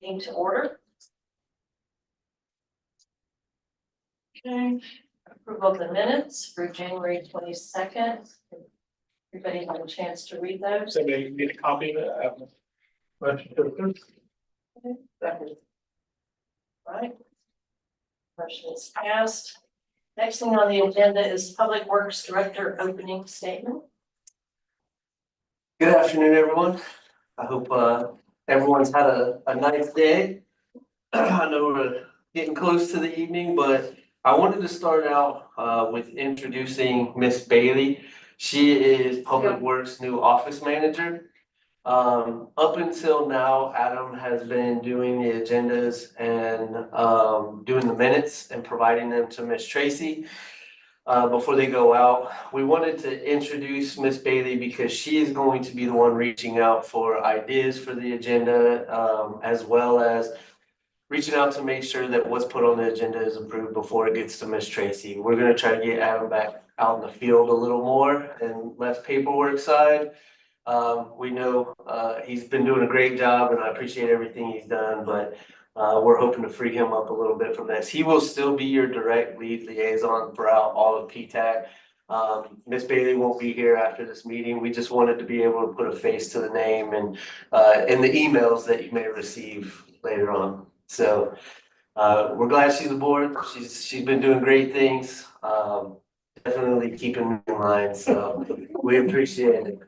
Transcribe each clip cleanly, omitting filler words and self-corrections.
Meeting to order. Okay, approval of the minutes for January 22nd. Everybody have a chance to read those? So maybe you get a copy of it. Motion to approve. Second. Right. Motion is passed. Next thing on the agenda is Public Works Director opening statement. Good afternoon, everyone. I hope everyone's had a nice day. I know we're getting close to the evening, but I wanted to start out with introducing Miss Bailey. She is Public Works' new office manager. Up until now, Adam has been doing the agendas and doing the minutes and providing them to Miss Tracy. Before they go out, we wanted to introduce Miss Bailey because she is going to be the one reaching out for ideas for the agenda, as well as reaching out to make sure that what's put on the agenda is approved before it gets to Miss Tracy. We're gonna try to get Adam back out in the field a little more and less paperwork side. We know he's been doing a great job and I appreciate everything he's done, but we're hoping to free him up a little bit from this. He will still be your direct lead liaison throughout all of Ptac. Miss Bailey won't be here after this meeting. We just wanted to be able to put a face to the name and in the emails that you may receive later on. So we're glad she's aboard. She's been doing great things. Definitely keeping me in mind. So we appreciate it.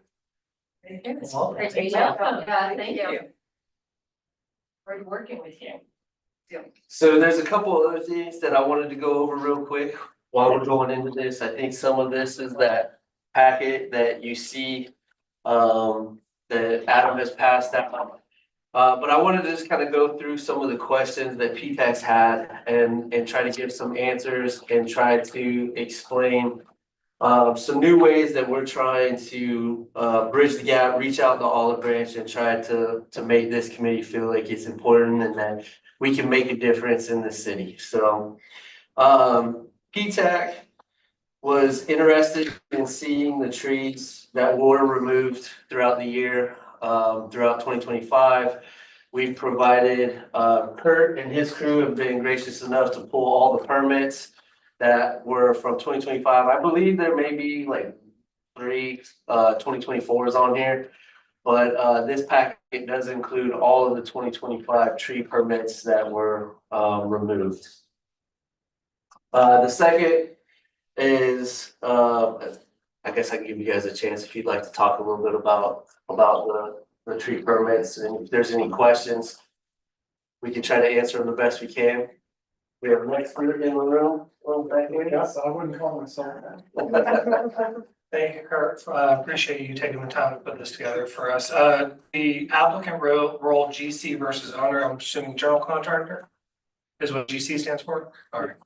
Thank you. Well, Welcome. Thank you. We're working with you. So there's a couple other things that I wanted to go over real quick while we're going into this. I think some of this is that packet that you see that Adam has passed out. But I wanted to just kind of go through some of the questions that Ptac's had and try to give some answers and try to explain some new ways that we're trying to bridge the gap, reach out to Olive Branch and try to make this committee feel like it's important and that we can make a difference in the city. So Ptac was interested in seeing the trees that were removed throughout the year, throughout 2025. We've provided, Kurt and his crew have been gracious enough to pull all the permits that were from 2025. I believe there may be like 3 2024s on here. But this packet does include all of the 2025 tree permits that were removed. The second is, I guess I can give you guys a chance if you'd like to talk a little bit about the tree permits, and if there's any questions, we can try to answer them the best we can. We have an expert in the room. Yes, I wouldn't call myself that. Thank you, Kurt. Appreciate you taking the time to put this together for us. The applicant role GC versus owner, I'm assuming general contractor is what GC stands for? All right.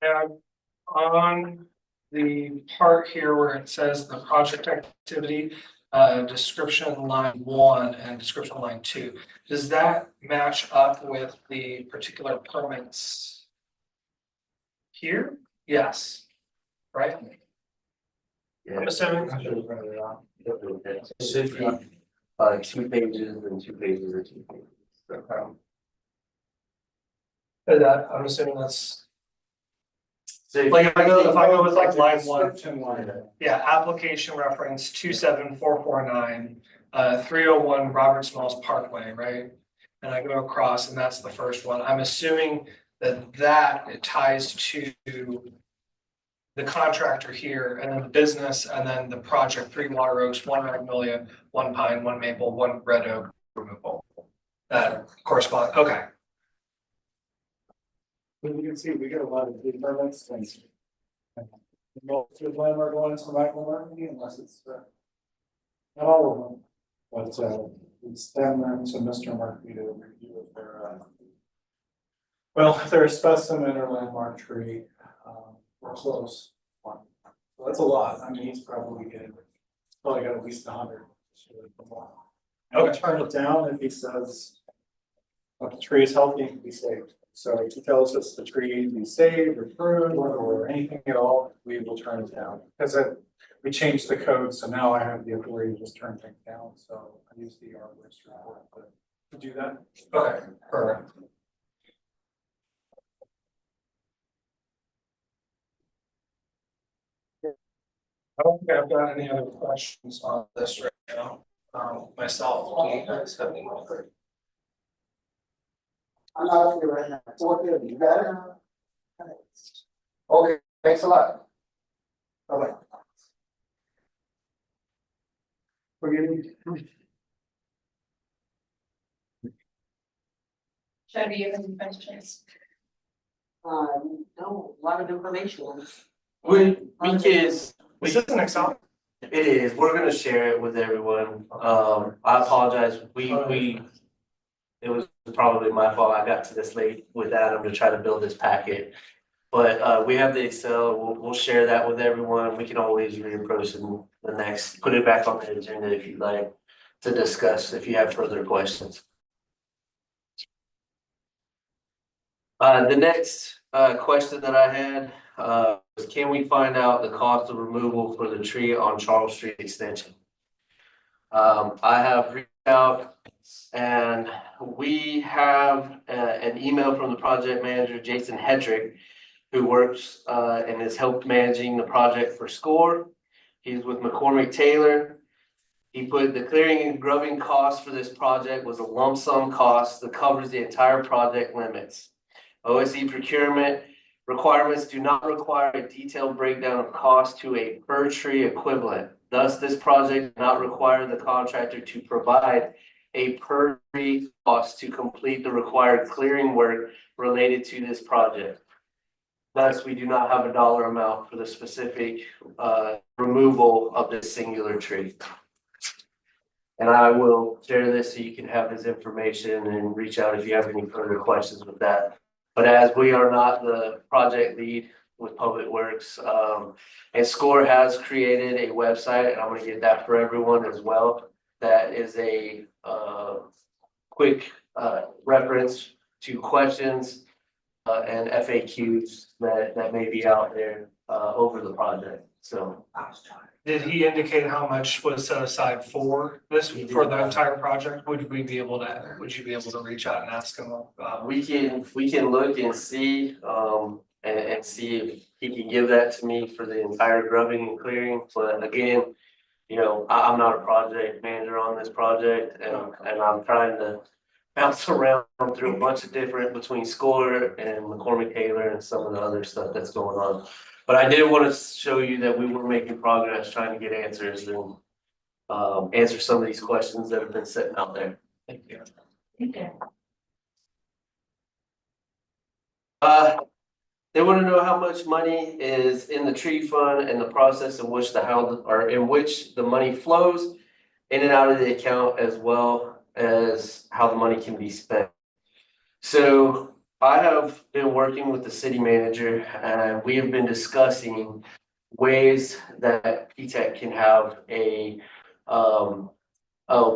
And on the part here where it says the project activity, description line 1 and description line 2, does that match up with the particular permits here? Yes. Right? I'm assuming. It should be 2 pages and 2 pages or 2 pages. I'm assuming that's. So Like if I go with like line 1, yeah, application reference 27449, 301 Robert Smalls Parkway, right? And I go across and that's the first one. I'm assuming that it ties to the contractor here and then the business and then the project, 3 water oaks, 1 magnolia, 1 pine, 1 maple, 1 red oak removal. That corresponds, okay. As you can see, we get a lot of big permits and most of them are going to Michael Murphy unless it's not all of them, but we send them to Mr. Murphy to review if they're well, if they're a specimen or landmark tree, we're close. So that's a lot. I mean, he's probably got at least 100. And we'll turn it down if he says if the tree is healthy, it can be saved. So if he tells us the tree can be saved or pruned or anything at all, we will turn it down. Because we changed the code, so now I have the authority to just turn things down. So I use the arborist report to do that. Okay, perfect. I don't think I've got any other questions on this right now, myself, do you guys have any more? I'm not here right now. It's okay, you got it? Okay, thanks a lot. Bye-bye. Should you have any questions? No, a lot of information. We can, Is this an Excel? it is, we're gonna share it with everyone. I apologize, it was probably my fault. I got to this late with Adam to try to build this packet. But we have the Excel, we'll share that with everyone. We can always reapproach in the next, put it back on the agenda if you'd like to discuss, if you have further questions. The next question that I had was, can we find out the cost of removal for the tree on Charles Street Extension? I have reached out and we have an email from the project manager, Jason Hedrick, who works and has helped managing the project for SCORE. He's with McCormick Taylor. He put the clearing and grubbing cost for this project was a lump sum cost that covers the entire project limits. OSE procurement requirements do not require a detailed breakdown of cost to a per tree equivalent. Thus, this project does not require the contractor to provide a per tree cost to complete the required clearing work related to this project. Thus, we do not have a dollar amount for the specific removal of this singular tree. And I will share this so you can have this information and reach out if you have any further questions with that. But as we are not the project lead with Public Works, and SCORE has created a website, and I'm gonna get that for everyone as well. That is a quick reference to questions and FAQs that may be out there over the project, so. Did he indicate how much was set aside for this, for the entire project? Would you be able to reach out and ask him? We can look and see, and see if he can give that to me for the entire grubbing and clearing, but again, you know, I'm not a project manager on this project, and I'm trying to bounce around through a bunch of different between SCORE and McCormick Taylor and some of the other stuff that's going on. But I did want to show you that we were making progress trying to get answers and answer some of these questions that have been sitting out there. Thank you. Okay. They want to know how much money is in the tree fund and the process in which the money flows in and out of the account, as well as how the money can be spent. So I have been working with the city manager and we have been discussing ways that Ptac can have a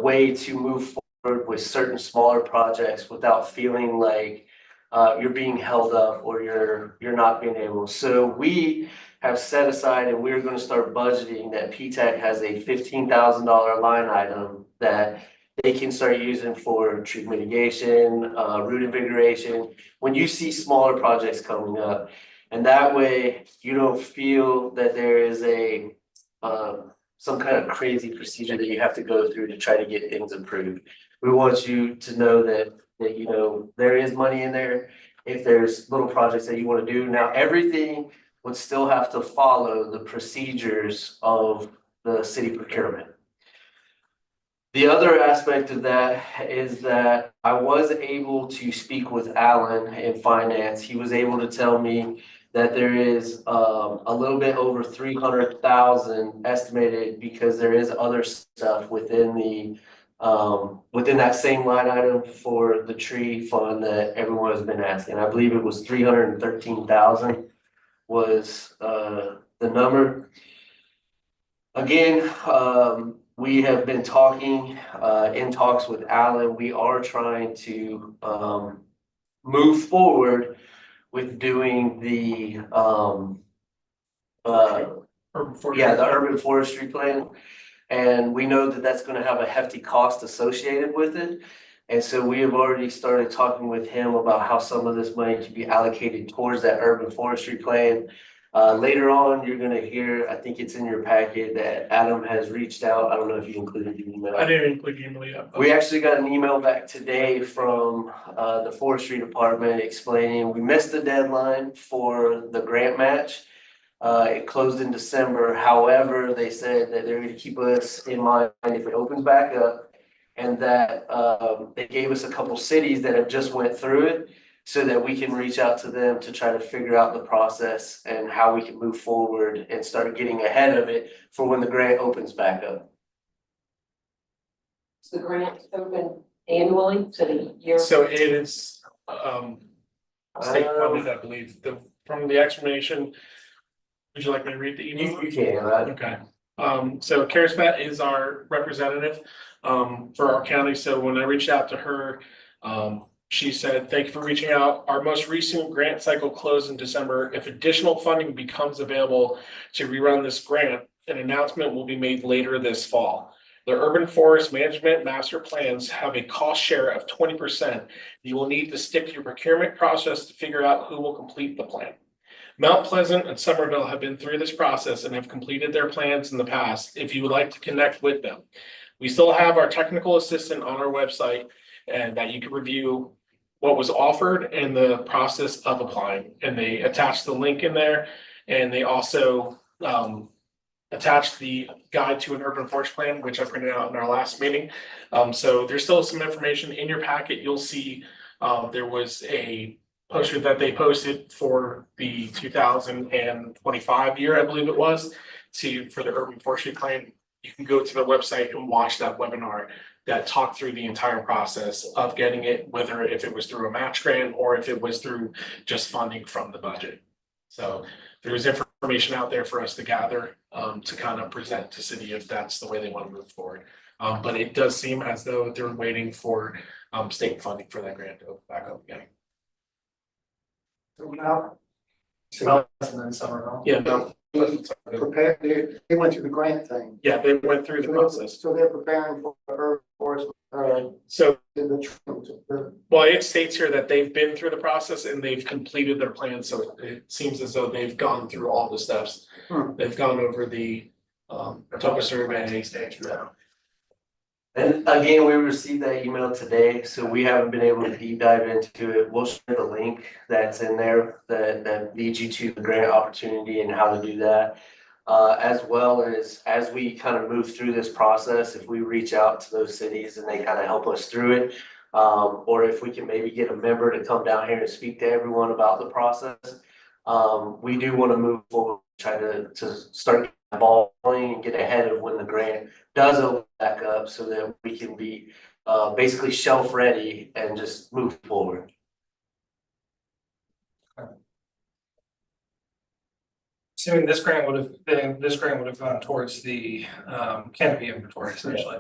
way to move forward with certain smaller projects without feeling like you're being held up or you're not being able. So we have set aside and we're going to start budgeting that Ptac has a $15,000 line item that they can start using for tree mitigation, root invigoration, when you see smaller projects coming up. And that way you don't feel that there is a some kind of crazy procedure that you have to go through to try to get things approved. We want you to know that you know there is money in there if there's little projects that you want to do. Now, everything would still have to follow the procedures of the city procurement. The other aspect of that is that I was able to speak with Alan in finance. He was able to tell me that there is a little bit over 300,000 estimated because there is other stuff within within that same line item for the tree fund that everyone has been asking. I believe it was 313,000 was the number. Again, we have been talking, in talks with Alan. We are trying to, move forward with doing the, yeah, the urban forestry plan. And we know that that's gonna have a hefty cost associated with it. And so we have already started talking with him about how some of this money can be allocated towards that urban forestry plan. Later on, you're gonna hear, I think it's in your packet, that Adam has reached out. I don't know if you included the email. I didn't include the email yet. We actually got an email back today from the forestry department explaining we missed the deadline for the grant match. It closed in December. However, they said that they're gonna keep us in mind if it opens back up. And that they gave us a couple cities that have just went through it so that we can reach out to them to try to figure out the process and how we can move forward and start getting ahead of it for when the grant opens back up. Is the grant open annually to the year? So it is, state funded, I believe, from the explanation. Would you like me to read the email? You can, right? Okay, so Charismat is our representative, for our county, so when I reached out to her, she said, thank you for reaching out. Our most recent grant cycle closed in December. If additional funding becomes available to rerun this grant, an announcement will be made later this fall. The urban forest management master plans have a cost share of 20%. You will need to stick to your procurement process to figure out who will complete the plan. Mount Pleasant and Somerville have been through this process and have completed their plans in the past. If you would like to connect with them, we still have our technical assistant on our website and that you can review what was offered and the process of applying. And they attached the link in there, and they also attached the guide to an urban forest plan, which I printed out in our last meeting. So there's still some information in your packet. You'll see there was a poster that they posted for the 2025 year, I believe it was, for the urban forestry plan. You can go to the website and watch that webinar that talked through the entire process of getting it, whether if it was through a match grant or if it was through just funding from the budget. So there's information out there for us to gather to kind of present to city if that's the way they want to move forward. But it does seem as though they're waiting for state funding for that grant to open back up again. So now, And then Somerville. Yeah, no. prepare, they went through the grant thing. Yeah, they went through the process. So they're preparing for urban forest, So, the well, it states here that they've been through the process and they've completed their plan, so it seems as though they've gone through all the steps. They've gone over the topo survey stage now. And again, we received that email today, so we haven't been able to deep dive into it. We'll share the link that's in there that leads you to the grant opportunity and how to do that. As well as we kind of move through this process, if we reach out to those cities and they kind of help us through it. Or if we can maybe get a member to come down here and speak to everyone about the process. We do want to move forward, try to start the ball rolling and get ahead of when the grant does open back up so that we can be basically shelf ready and just move forward. Assuming this grant would have gone towards the canopy inventory essentially.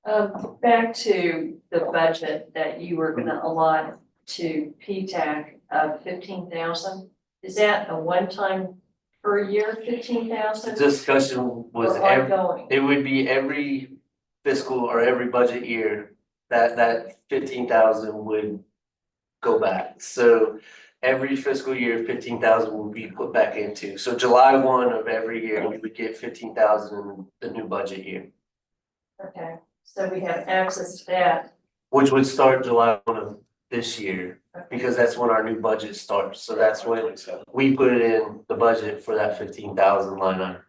Okay. Back to the budget that you were gonna allot to Ptac of 15,000. Is that a one-time per year, 15,000? The discussion was Or ongoing? it would be every fiscal or every budget year that 15,000 would go back. So every fiscal year, 15,000 will be put back into. So July 1 of every year, we would get 15,000 in the new budget year, Okay, so we have access to that. which would start July 1 of this year, because that's when our new budget starts. So that's when we put it in the budget for that 15,000 line item.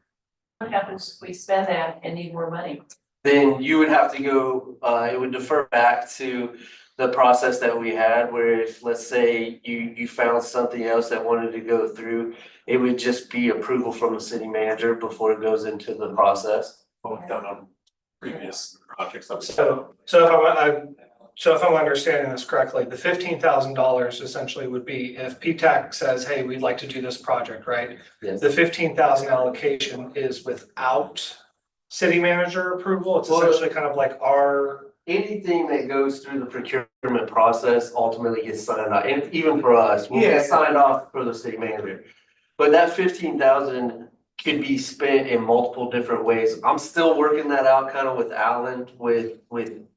What happens if we spend that and need more money? Then you would have to go, it would defer back to the process that we had, where if, let's say, you found something else that wanted to go through, it would just be approval from the city manager before it goes into the process. What we've done on previous projects. So if I So if I'm understanding this correctly, the $15,000 essentially would be if Ptac says, hey, we'd like to do this project, right? Yes. The 15,000 allocation is without city manager approval. It's Well, essentially kind of like our, anything that goes through the procurement process ultimately gets signed off, and even for us, we'll Yeah. get signed off for the city manager. But that 15,000 could be spent in multiple different ways. I'm still working that out kind of with Alan, with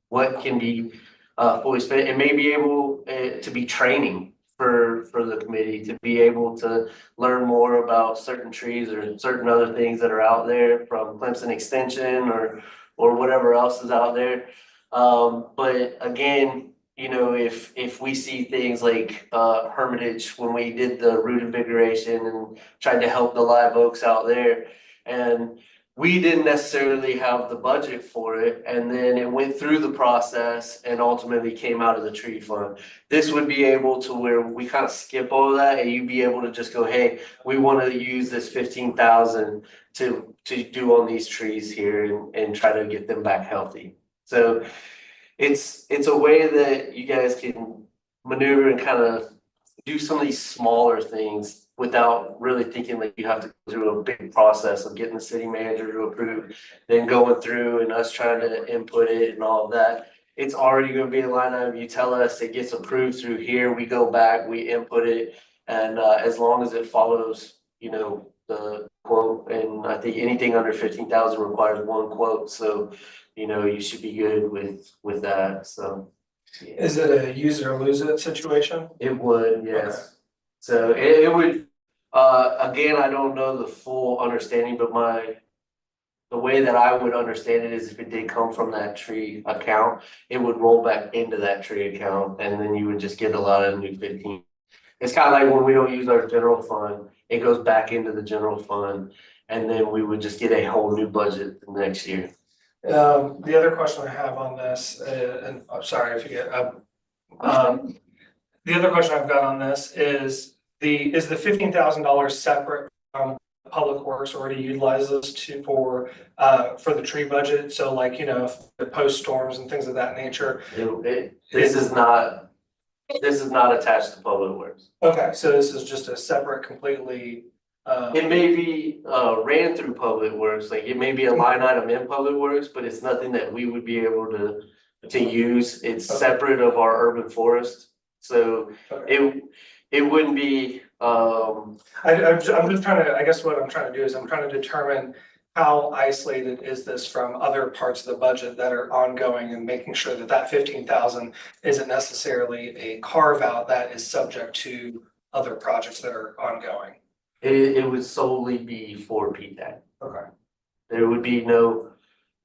what can be fully spent, and may be able to be training for the committee, to be able to learn more about certain trees or certain other things that are out there from Clemson Extension or whatever else is out there. But again, you know, if we see things like Hermitage, when we did the root invigoration and tried to help the live oaks out there, and we didn't necessarily have the budget for it, and then it went through the process and ultimately came out of the tree fund. This would be able to where we kind of skip all of that, and you'd be able to just go, hey, we want to use this 15,000 to do on these trees here and try to get them back healthy. So it's a way that you guys can maneuver and kind of do some of these smaller things without really thinking like you have to go through a big process of getting the city manager to approve, then going through and us trying to input it and all of that. It's already gonna be a line item. You tell us it gets approved through here, we go back, we input it. And as long as it follows, you know, the quote, and I think anything under 15,000 requires one quote, so you know, you should be good with that, so. Yeah. is it a use it or lose it situation? It would, yes. Okay. So it would, again, I don't know the full understanding, but the way that I would understand it is if it did come from that tree account, it would roll back into that tree account, and then you would just get a lot of new 15. It's kind of like when we don't use our general fund, it goes back into the general fund, and then we would just get a whole new budget the next year. The other question I have on this, and I'm sorry if you get, the other question I've got on this is the $15,000 separate from Public Works already utilizes for the tree budget? So like, you know, the post storms and things of that nature. This is not attached to Public Works. Okay, so this is just a separate, completely. It may be ran through Public Works, like it may be a line item in Public Works, but it's nothing that we would be able to use. It's separate of our urban forest. So it wouldn't be I'm just trying to, I guess what I'm trying to do is I'm trying to determine how isolated is this from other parts of the budget that are ongoing, and making sure that that 15,000 isn't necessarily a carve out that is subject to other projects that are ongoing. it would solely be for Ptac. Okay. There would be no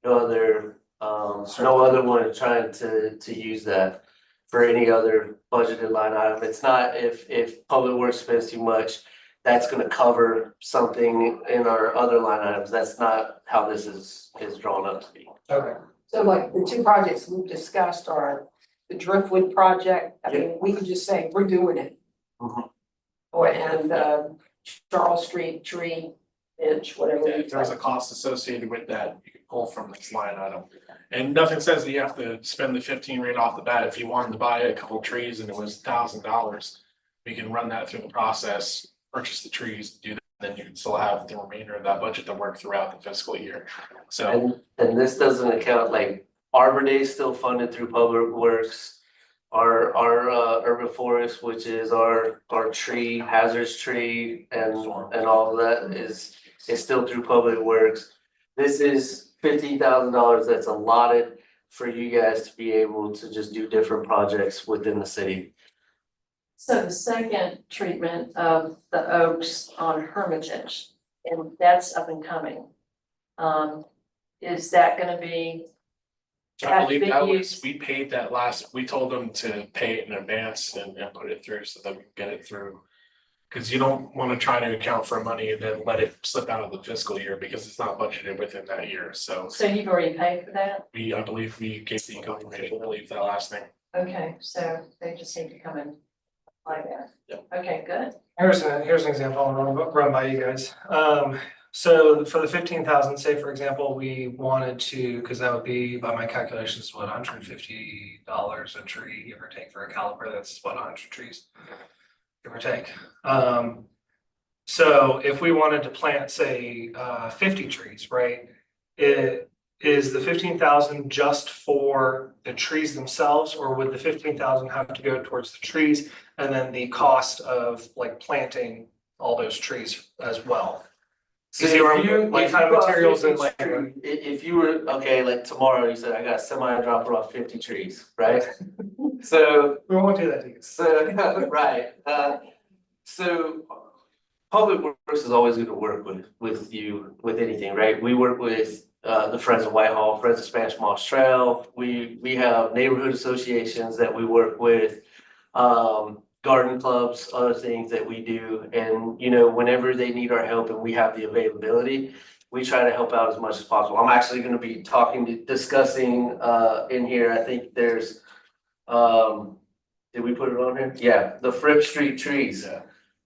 other one trying to use that for any other budgeted line item. It's not if Public Works spends too much, that's gonna cover something in our other line items. That's not how this is drawn up to be. Okay. So like the two projects we've discussed are the Driftwood project, I mean, we could just say, we're doing it. Mhm. And Charles Street tree bench, whatever. If there's a cost associated with that, you can pull from this line item. And nothing says that you have to spend the 15 right off the bat. If you wanted to buy a couple trees and it was $1,000, we can run that through the process, purchase the trees, do that, then you can still have the remainder of that budget to work throughout the fiscal year. So And this doesn't account, like Arbor Day is still funded through Public Works. Our urban forest, which is our tree, hazardous tree and all of that is still through Public Works. This is $15,000 that's allotted for you guys to be able to just do different projects within the city. So the second treatment of the oaks on Hermitage, and that's up and coming. Is that gonna be? I believe that was, used? we paid that we told them to pay it in advance and put it through so that we can get it through. Cause you don't wanna try to account for money and then let it slip out of the fiscal year because it's not budgeted within that year, so. So you've already paid for that? I believe we gave the confirmation, I believe that last thing. Okay, so they just need to come and apply that. Yep. Okay, good. Here's an example I'll run by you guys. So for the 15,000, say for example, we wanted to, because that would be by my calculations, what, $150 a tree, give or take for a caliper, that's what, 100 trees, give or take. So if we wanted to plant, say, 50 trees, right? It is the 15,000 just for the trees themselves, or would the 15,000 have to go towards the trees and then the cost of like planting all those trees as well? So You see where I'm if you, going? Like if kind you of bought materials 50 and like. tree- if you were, okay, like tomorrow, you said, I got a semi dropper off 50 trees, right? So, We won't do that to you. so, right, so Public Works is always gonna work with you, with anything, right? We work with the Friends of Whitehall, Friends of Spanish Moss Trail. We have neighborhood associations that we work with, garden clubs, other things that we do. And, you know, whenever they need our help and we have the availability, we try to help out as much as possible. I'm actually gonna be discussing in here, I think there's did we put it on here? Yeah, the Fripp Street trees,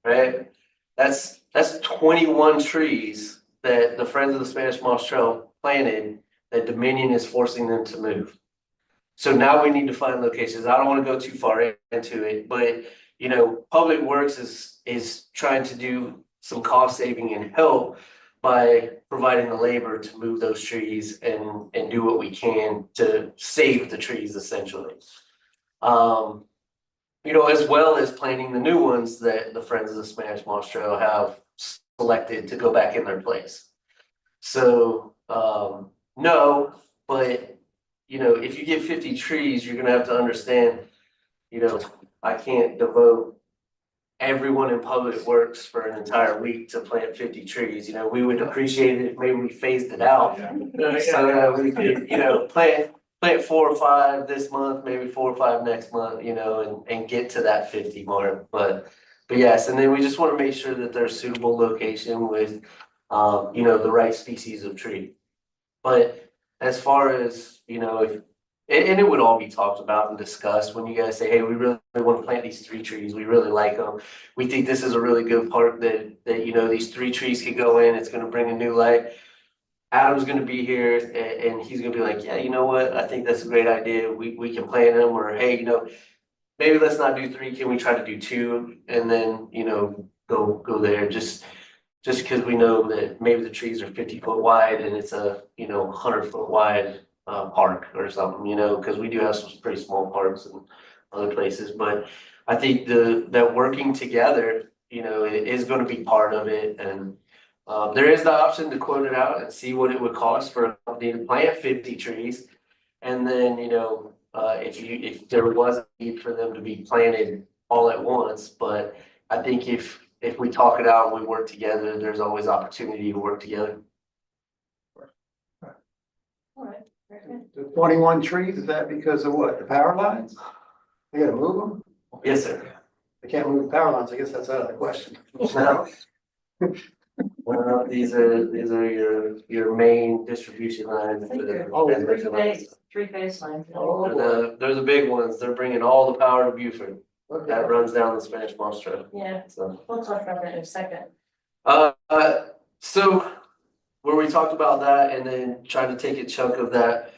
right? That's 21 trees that the Friends of the Spanish Moss Trail planted that Dominion is forcing them to move. So now we need to find locations. I don't want to go too far into it, but you know, Public Works is trying to do some cost saving and help by providing the labor to move those trees and do what we can to save the trees essentially. You know, as well as planting the new ones that the Friends of the Spanish Moss Trail have selected to go back in their place. So, no, but, you know, if you get 50 trees, you're gonna have to understand, you know, I can't devote everyone in Public Works for an entire week to plant 50 trees, you know, we would appreciate it if maybe we phased it out. So that we could, you know, plant 4 or 5 this month, maybe 4 or 5 next month, you know, and get to that 50 mark, but yes, and then we just wanna make sure that there's suitable location with, you know, the right species of tree. But as far as, you know, if, and it would all be talked about and discussed when you guys say, hey, we really wanna plant these 3 trees, we really like them. We think this is a really good park that, you know, these 3 trees could go in, it's gonna bring a new light. Adam's gonna be here and he's gonna be like, yeah, you know what, I think that's a great idea, we can plant them, or hey, you know, maybe let's not do 3, can we try to do 2? And then, you know, go there, just because we know that maybe the trees are 50 foot wide and it's a, you know, 100 foot wide park or something, you know, because we do have some pretty small parks in other places, but I think that working together, you know, is gonna be part of it, and there is the option to quote it out and see what it would cost for a company to plant 50 trees. And then, you know, if there was a need for them to be planted all at once, but I think if we talk it out and we work together, there's always opportunity to work together. All right, very good. The 21 trees, is that because of what, the power lines? They gotta move them? Yes, sir. They can't move the power lines, I guess that's out of the question. No. These are your main distribution lines. For the transmission lines. Three-phase line. They're the big ones. They're bringing all the power to Buford. Okay. That runs down the Spanish Moss Trail. Yeah, So, we'll talk about that in a second. so where we talked about that and then trying to take a chunk of that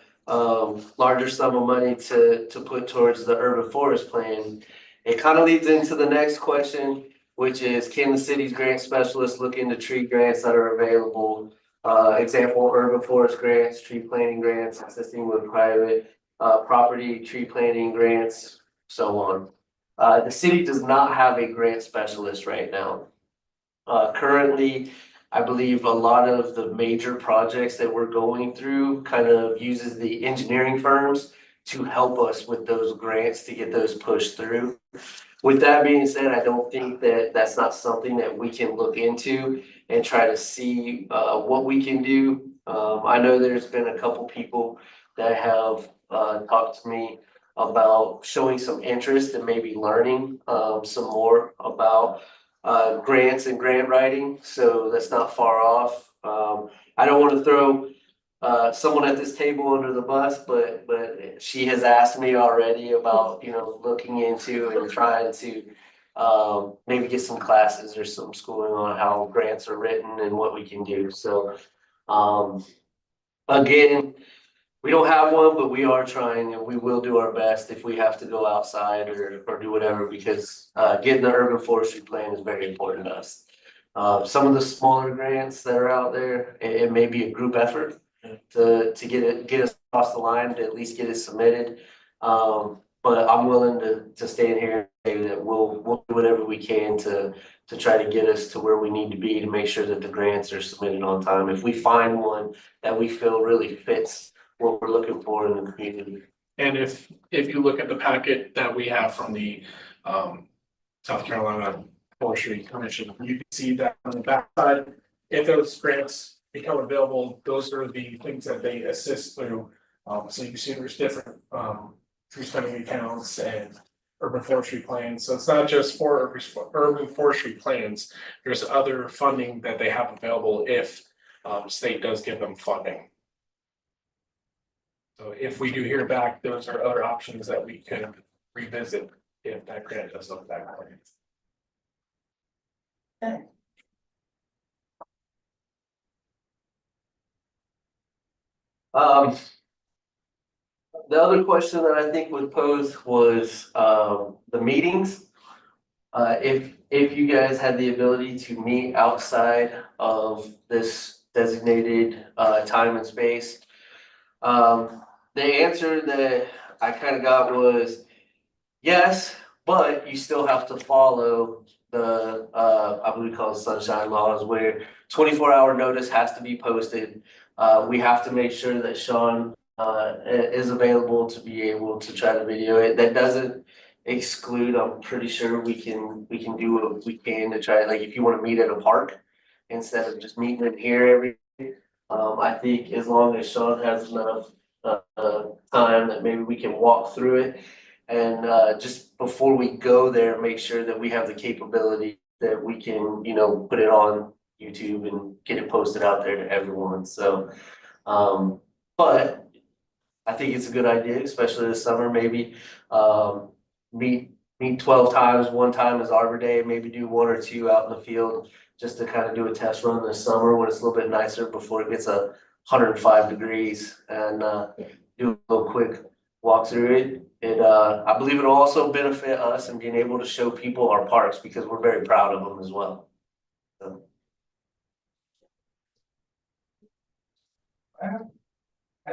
larger sum of money to put towards the urban forest plan, it kind of leads into the next question, which is, can the city's grant specialists look into tree grants that are available? Example, urban forest grants, tree planting grants, assisting with private property, tree planting grants, so on. The city does not have a grant specialist right now. Currently, I believe a lot of the major projects that we're going through kind of uses the engineering firms to help us with those grants to get those pushed through. With that being said, I don't think that that's not something that we can look into and try to see what we can do. I know there's been a couple people that have talked to me about showing some interest and maybe learning some more about grants and grant writing, so that's not far off. I don't want to throw someone at this table under the bus, but she has asked me already about, you know, looking into and trying to maybe get some classes or some schooling on how grants are written and what we can do. So, again, we don't have one, but we are trying and we will do our best if we have to go outside or do whatever, because getting the urban forestry plan is very important to us. Some of the smaller grants that are out there, it may be a group effort to get us across the line, to at least get it submitted. But I'm willing to stand here and say that we'll do whatever we can to try to get us to where we need to be to make sure that the grants are submitted on time. If we find one that we feel really fits what we're looking for in the community. And if you look at the packet that we have from the South Carolina Forestry Commission, you can see that on the backside, if those grants become available, those are the things that they assist through. So you can see there's different tree spending accounts and urban forestry plans. So it's not just for urban forestry plans. There's other funding that they have available if the state does give them funding. So if we do hear back, those are other options that we can revisit if that grant does look back. The other question that I think was posed was the meetings. If you guys had the ability to meet outside of this designated time and space. The answer that I kind of got was yes, but you still have to follow the I believe called sunshine laws, where 24-hour notice has to be posted. We have to make sure that Sean is available to be able to try to video it. That doesn't exclude, I'm pretty sure we can do what we can to try, like if you want to meet at a park instead of just meeting in here every I think as long as Sean has enough time that maybe we can walk through it. And just before we go there, make sure that we have the capability that we can, put it on YouTube and get it posted out there to everyone. So, but I think it's a good idea, especially this summer, maybe meet 12 times. One time is Arbor Day, maybe do 1 or 2 out in the field just to kind of do a test run this summer when it's a little bit nicer before it gets 105 degrees, and do a little quick walk through it. I believe it'll also benefit us in being able to show people our parks because we're very proud of them as well. So. I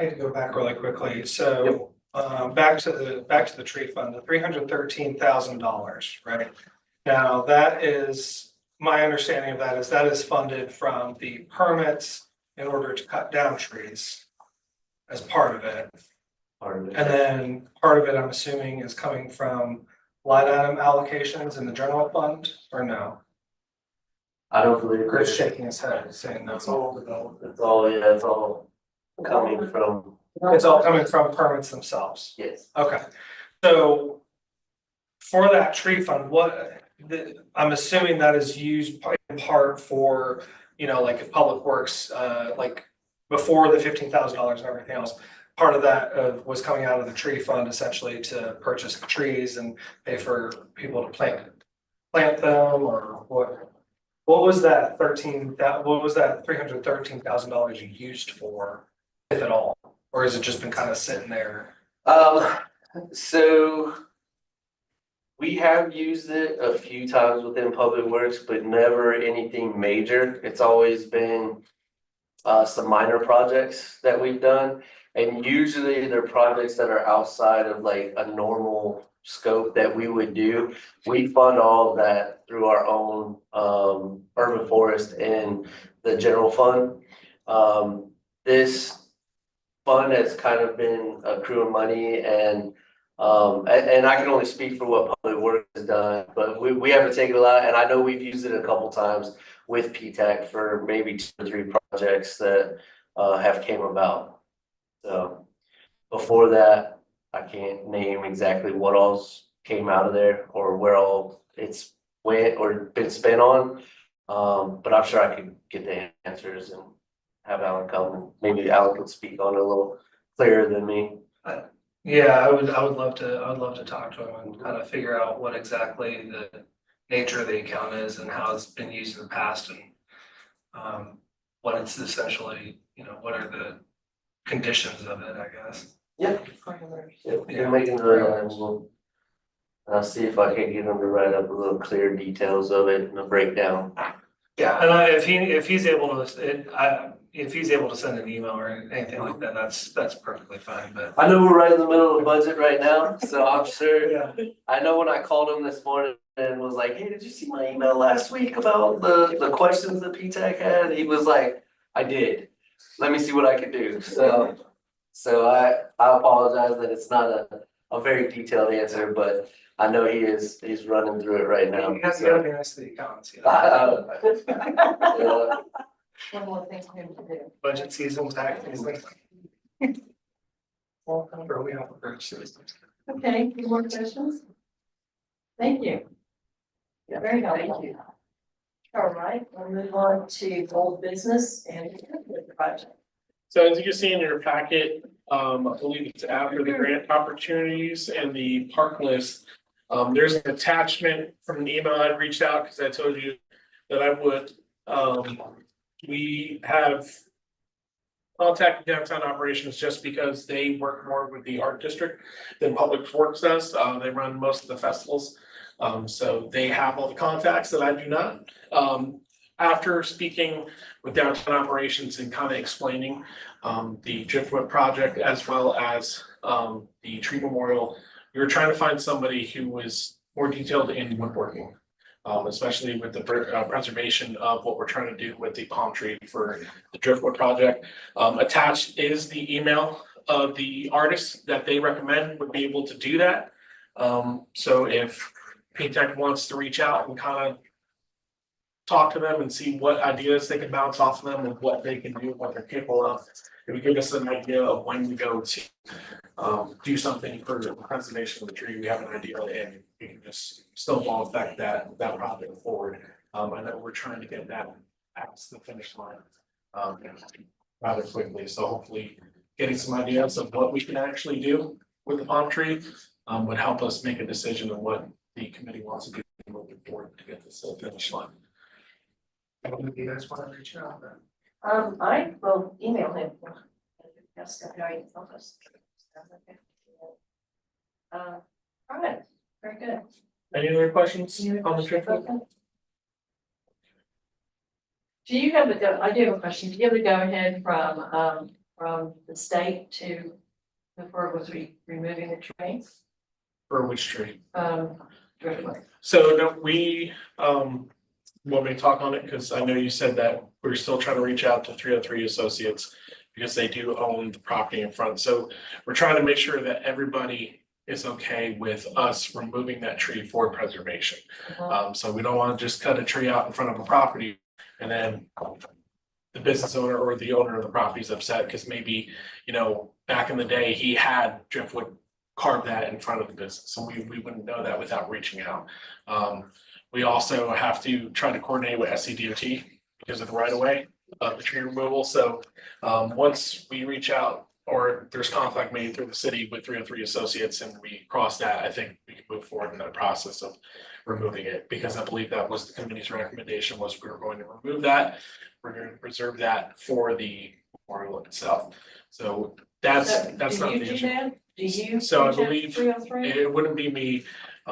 need to go back really quickly. So back to the tree fund, the $313,000, right? Now that is my understanding of that is funded from the permits in order to cut down trees as part of it. And then part of it, I'm assuming, is coming from line item allocations in the general fund, or no? I don't believe Chris shaking his head, saying no. That's all developed. it's all coming from, It's all coming from permits themselves. yes. Okay, so for that tree fund, I'm assuming that is used in part for, like if Public Works, like before the $15,000 and everything else. Part of that was coming out of the tree fund essentially to purchase the trees and pay for people to plant them, or what? What was that $313,000 you used for, if at all? Or has it just been kind of sitting there? So we have used it a few times within Public Works, but never anything major. It's always been some minor projects that we've done. And usually they're projects that are outside of like a normal scope that we would do. We fund all of that through our own urban forest and the general fund. This fund has kind of been accruing money, and I can only speak for what Public Works has done, but we haven't taken a lot, and I know we've used it a couple times with Ptac for maybe 2 or 3 projects that have came about. So before that, I can't name exactly what else came out of there or where all it's went or been spent on. But I'm sure I could get the answers and have Alan come, and maybe Alan could speak on it a little clearer than me. Yeah, I would love to talk to him and kind of figure out what exactly nature of the account is and how it's been used in the past and what it's essentially, what are the conditions of it, I guess. Yep, you're making the, I'll see if I can get him to write up a little clear details of it and a breakdown. Yeah, and if he's able to, if he's able to send an email or anything like that, that's perfectly fine, but. I know we're right in the middle of the budget right now, so I'm sure, Yeah. I know when I called him this morning and was like, hey, did you see my email last week about the questions that Ptac had? He was like, I did. Let me see what I can do. So I apologize that it's not a very detailed answer, but I know he's running through it right now. You guys so. gotta be nice to the accountants, Yeah. One more thing for him to do. Budget season, tax season. Or we have a purchase. Okay, any more questions? Thank you. Yeah. Very helpful. All right, we'll move on to old business and the project. So as you can see in your packet, I believe it's after the grant opportunities and the park list. There's an attachment from an email I'd reached out because I told you that I would. We have contacted downtown operations just because they work more with the art district than Public Works does. They run most of the festivals. So they have all the contacts that I do not. After speaking with downtown operations and kind of explaining the Driftwood project as well as the tree memorial, we were trying to find somebody who was more detailed in woodworking. Especially with the preservation of what we're trying to do with the palm tree for the Driftwood project. Attached is the email of the artist that they recommend would be able to do that. So if Ptac wants to reach out and kind of talk to them and see what ideas they can bounce off of them and what they can do, what they're capable of, it would give us an idea of when we go to do something for the preservation of the tree. We have an idea and we can just snowball effect that project forward. I know we're trying to get that past the finish line rather quickly. So hopefully getting some ideas of what we can actually do with the palm tree would help us make a decision on what the committee wants to do moving forward to get this to the finish line. Do you guys want to reach out then? I will email him. That's how he help us. All right, very good. Any other questions on the Driftwood? Do you have I do have a question. Do you have a go ahead from the state to move forward with removing the trees? For which tree? Driftwood. So no, we want me to talk on it because I know you said that we're still trying to reach out to 303 Associates because they do own the property in front. So we're trying to make sure that everybody is okay with us removing that tree for preservation. So we don't want to just cut a tree out in front of a property and then the business owner or the owner of the property is upset because maybe, back in the day, he had Driftwood carve that in front of the business. So we wouldn't know that without reaching out. We also have to try to coordinate with SCDOT because of the right of way of the tree removal. So once we reach out or there's contact made through the city with 303 Associates and we cross that, I think we can move forward in that process of removing it because I believe that was the committee's recommendation was we were going to remove that. We're going to preserve that for the memorial itself. So that's not the issue. Do you? So I believe 303? it wouldn't be me.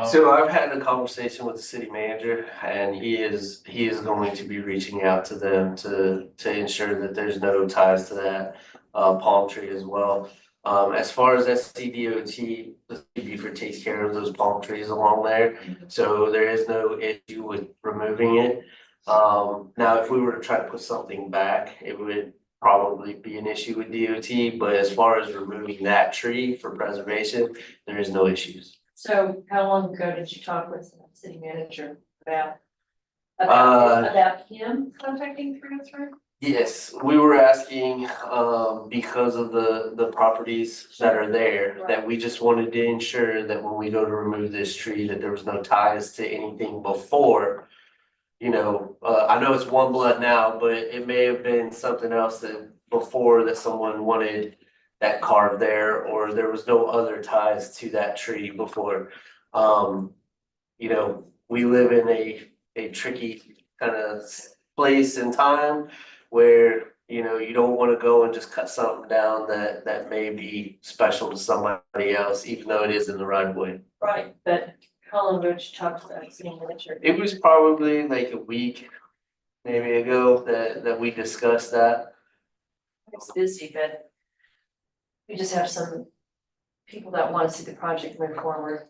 So I've had a conversation with the city manager and he is going to be reaching out to them to ensure that there's no ties to that palm tree as well. As far as SCDOT, the City Beaver takes care of those palm trees along there. So there is no issue with removing it. Now, if we were to try to put something back, it would probably be an issue with DOT, but as far as removing that tree for preservation, there is no issues. So how long ago did you talk with the city manager about him contacting 303? Yes, we were asking, because of the properties that are there, that we just wanted to ensure that when we go to remove this tree, that there was no ties to anything before. I know it's one blood now, but it may have been something else that before that someone wanted that carved there, or there was no other ties to that tree before. we live in a tricky kind of place and time where, you know, you don't wanna go and just cut something down that may be special to somebody else, even though it is in the right of way. Right, but how long ago did you talk about seeing Richard? It was probably like a week, maybe ago, that we discussed that. It's busy, but we just have some people that want to see the project move forward.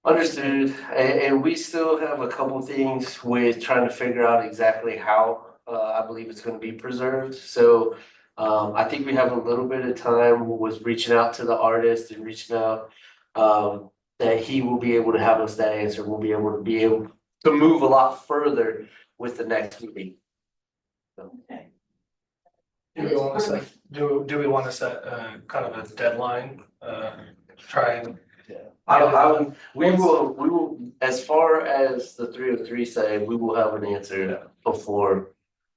Understood, and we still have a couple things with trying to figure out exactly how, I believe it's gonna be preserved, so. I think we have a little bit of time with reaching out to the artist and reaching out. That he will be able to have us that answer, we'll be able to move a lot further with the next meeting. Okay. Do we wanna set, do we wanna set, kind of a deadline, try and? We will, as far as the 303 say, we will have an answer before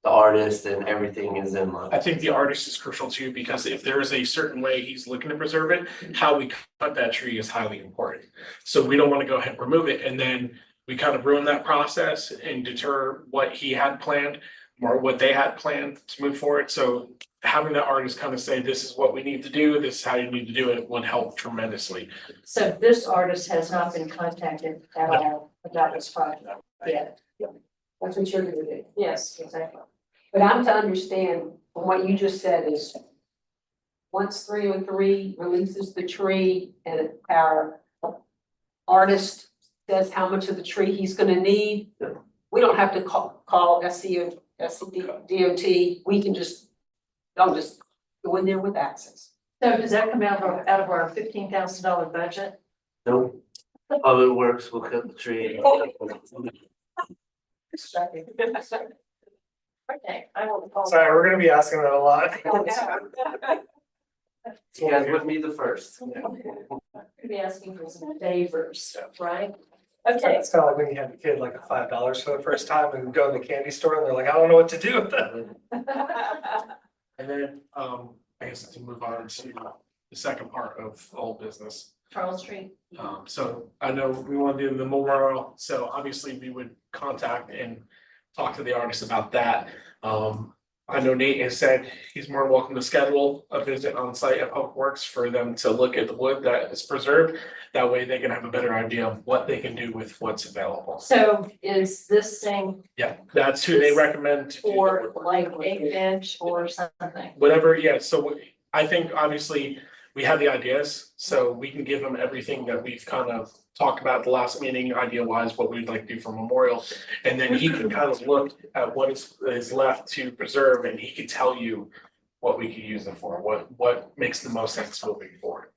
the artist and everything is in line. I think the artist is crucial too, because if there is a certain way he's looking to preserve it, how we cut that tree is highly important. So we don't want to go ahead and remove it, and then we kind of ruin that process and deter what he had planned or what they had planned to move forward. So having the artist kind of say, this is what we need to do, this is how you need to do it, would help tremendously. So this artist has not been contacted at all about this project yet? That's what you're gonna do. Yes, exactly. But I'm to understand from what you just said is once 303 releases the tree and our artist says how much of the tree he's gonna need, we don't have to call SCDOT, we can just, they'll just go in there with access. So does that come out of our $15,000 budget? Nope. How it works, we'll cut the tree. Okay, I will call. Sorry, we're gonna be asking that a lot. You guys would be the first. We'll be asking for some favors, right? Okay, It's kind of like when you have a kid like $5 for the first time and go to the candy store and they're like, I don't know what to do with that. And then, I guess to move on to the second part of old business. Charles Street. So I know we want to do the memorial, so obviously we would contact and talk to the artist about that. I know Nate has said he's more than welcome to schedule a visit on site at Public Works for them to look at the wood that is preserved. That way they can have a better idea of what they can do with what's available. So is this thing Yeah, that's who they recommend to do the for woodwork. like a bench or something? Whatever, yeah, so I think obviously we have the ideas, so we can give them everything that we've kind of talked about at the last meeting, idea wise, what we'd like to do for memorial. And then he can kind of look at what is left to preserve, and he can tell you what we could use it for, what makes the most sense moving forward.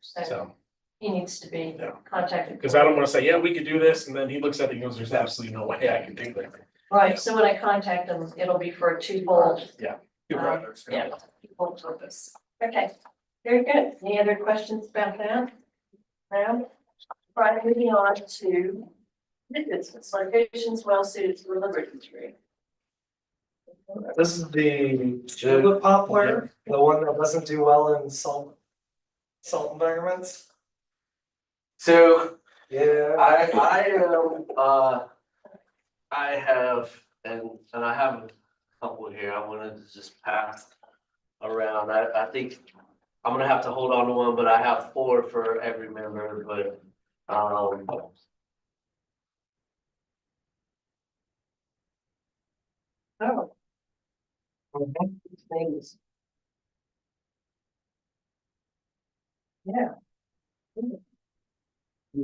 So So, he needs to be Yeah. contacted. because I don't want to say, yeah, we could do this, and then he looks at it and goes, there's absolutely no way I can do that. Right, so when I contact him, it'll be for a twofold, Good Um, brothers. yeah, twofold purpose. Okay, very good. Any other questions about that? No? Right, moving on to business locations well suited to the Liberty Tree. This is the tulip poplar, the one that doesn't do well in salt environments. So Yeah. I have, and I have a couple here, I wanted to just pass around, I think. I'm gonna have to hold on to one, but I have 4 for every member, but, Oh. Things. Yeah. So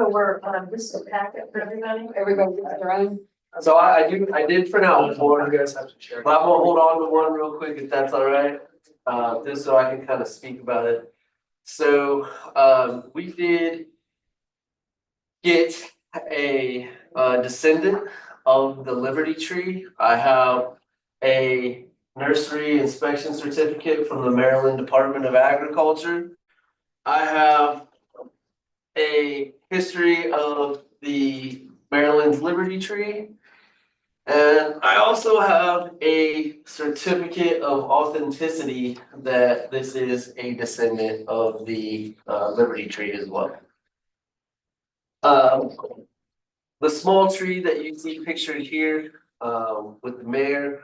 we're, this is a packet for everybody? Everybody gets their own. so I did print out 4. You guys have to share. But I'm gonna hold on to one real quick, if that's all right, just so I can kind of speak about it. So, we did get a descendant of the Liberty Tree. I have a nursery inspection certificate from the Maryland Department of Agriculture. I have a history of the Maryland's Liberty Tree. And I also have a certificate of authenticity that this is a descendant of the Liberty Tree as well. The small tree that you see pictured here, with the mayor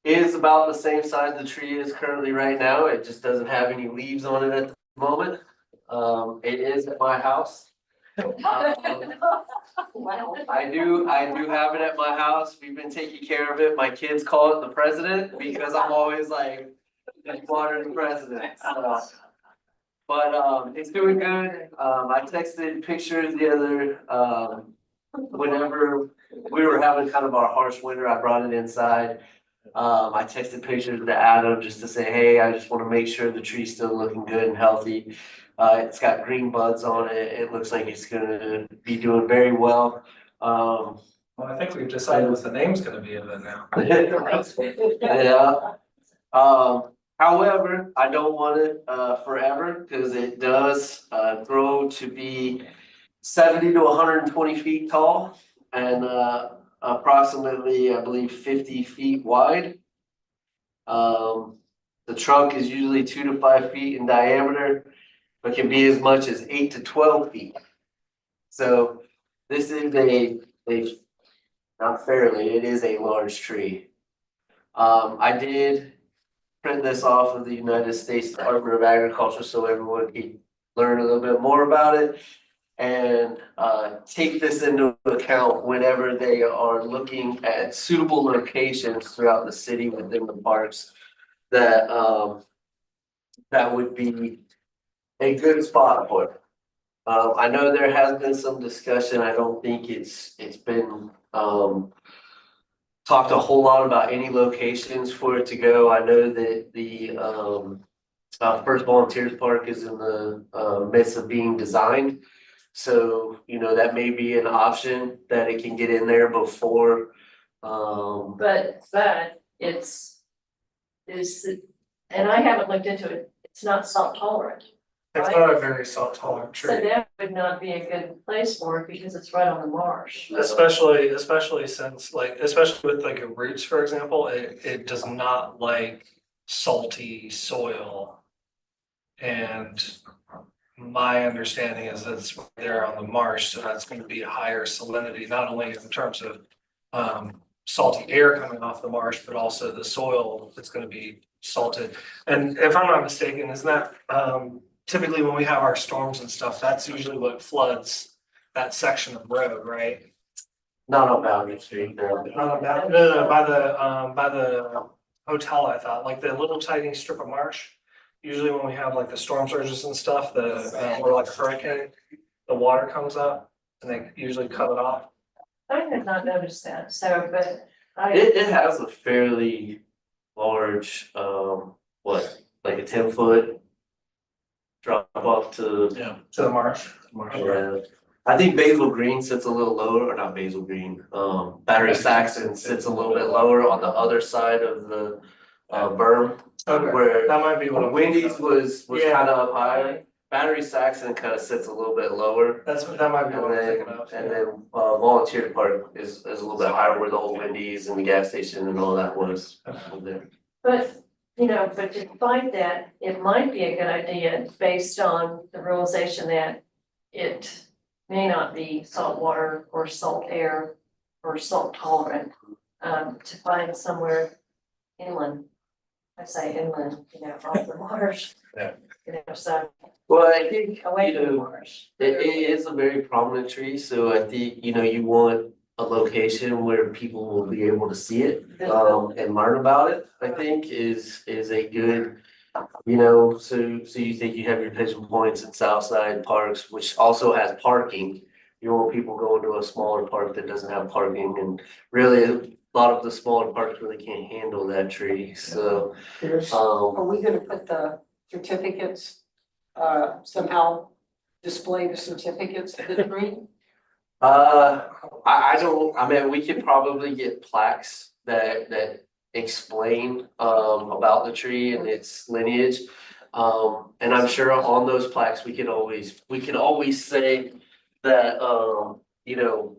is about the same size the tree is currently right now. It just doesn't have any leaves on it at the moment. It is at my house. Wow. I do have it at my house. We've been taking care of it. My kids call it the president because I'm always like, water the president, so. But, it's doing good. I texted pictures the other, whenever we were having kind of our harsh winter, I brought it inside. I texted pictures to Adam just to say, hey, I just wanna make sure the tree's still looking good and healthy. It's got green buds on it. It looks like it's gonna be doing very well. Well, I think we've decided what the name's gonna be of it now. Yeah. However, I don't want it forever because it does grow to be 70 to 120 feet tall and approximately, I believe, 50 feet wide. The trunk is usually 2 to 5 feet in diameter, but can be as much as 8 to 12 feet. So this is a not fairly, it is a large tree. I did print this off of the United States Department of Agriculture so everyone can learn a little bit more about it. And take this into account whenever they are looking at suitable locations throughout the city within the parks. That that would be a good spot for it. I know there has been some discussion. I don't think it's been talked a whole lot about any locations for it to go. I know that the First Volunteers Park is in the midst of being designed. So, you know, that may be an option that it can get in there before. But it's, and I haven't looked into it, it's not salt tolerant. It's not a very salt tolerant So tree, that would not be a good place for it because it's right on the marsh. especially since like, especially with like roots, for example, it does not like salty soil. And my understanding is that it's there on the marsh, so that's gonna be a higher salinity, not only in terms of salty air coming off the marsh, but also the soil that's gonna be salted. And if I'm not mistaken, isn't that typically when we have our storms and stuff, that's usually what floods that section of road, right? Not on Boundary Street, no. No, by the hotel, I thought, like the little tiny strip of marsh. Usually when we have like the storm surges and stuff, or like a hurricane, the water comes up and they usually cut it off. I had not noticed that, so, but It has a fairly large, like a 10-foot drop off to, Yeah. To the marsh. yeah. I think Basil Green sits a little lower, or not Basil Green, Battery Saxon sits a little bit lower on the other side of the berm. Okay, Where that might be what I'm thinking Wendy's of. was Yeah. kind of up higher. Battery Saxon kind of sits a little bit lower. That might be And what I'm then, thinking of. and then, Volunteer Park is a little bit higher where the old Wendy's and the gas station and all that was there. But, you know, but despite that, it might be a good idea based on the realization that it may not be salt water or salt air or salt tolerant, to find somewhere inland. I say inland, you know, off the marsh. Yeah. You know, so Well, I think, away you from the know, marsh. it is a very prominent tree, so I think, you know, you want a location where people will be able to see it, and learn about it, I think is a good, you know, so you think you have your pigeon points in Southside Parks, which also has parking. You want people going to a smaller park that doesn't have parking, and really, a lot of the smaller parks really can't handle that tree, so, Are we gonna put the certificates, somehow display the certificates of the tree? I don't, I mean, we could probably get plaques that explain, about the tree and its lineage. And I'm sure on those plaques, we could always say that, you know,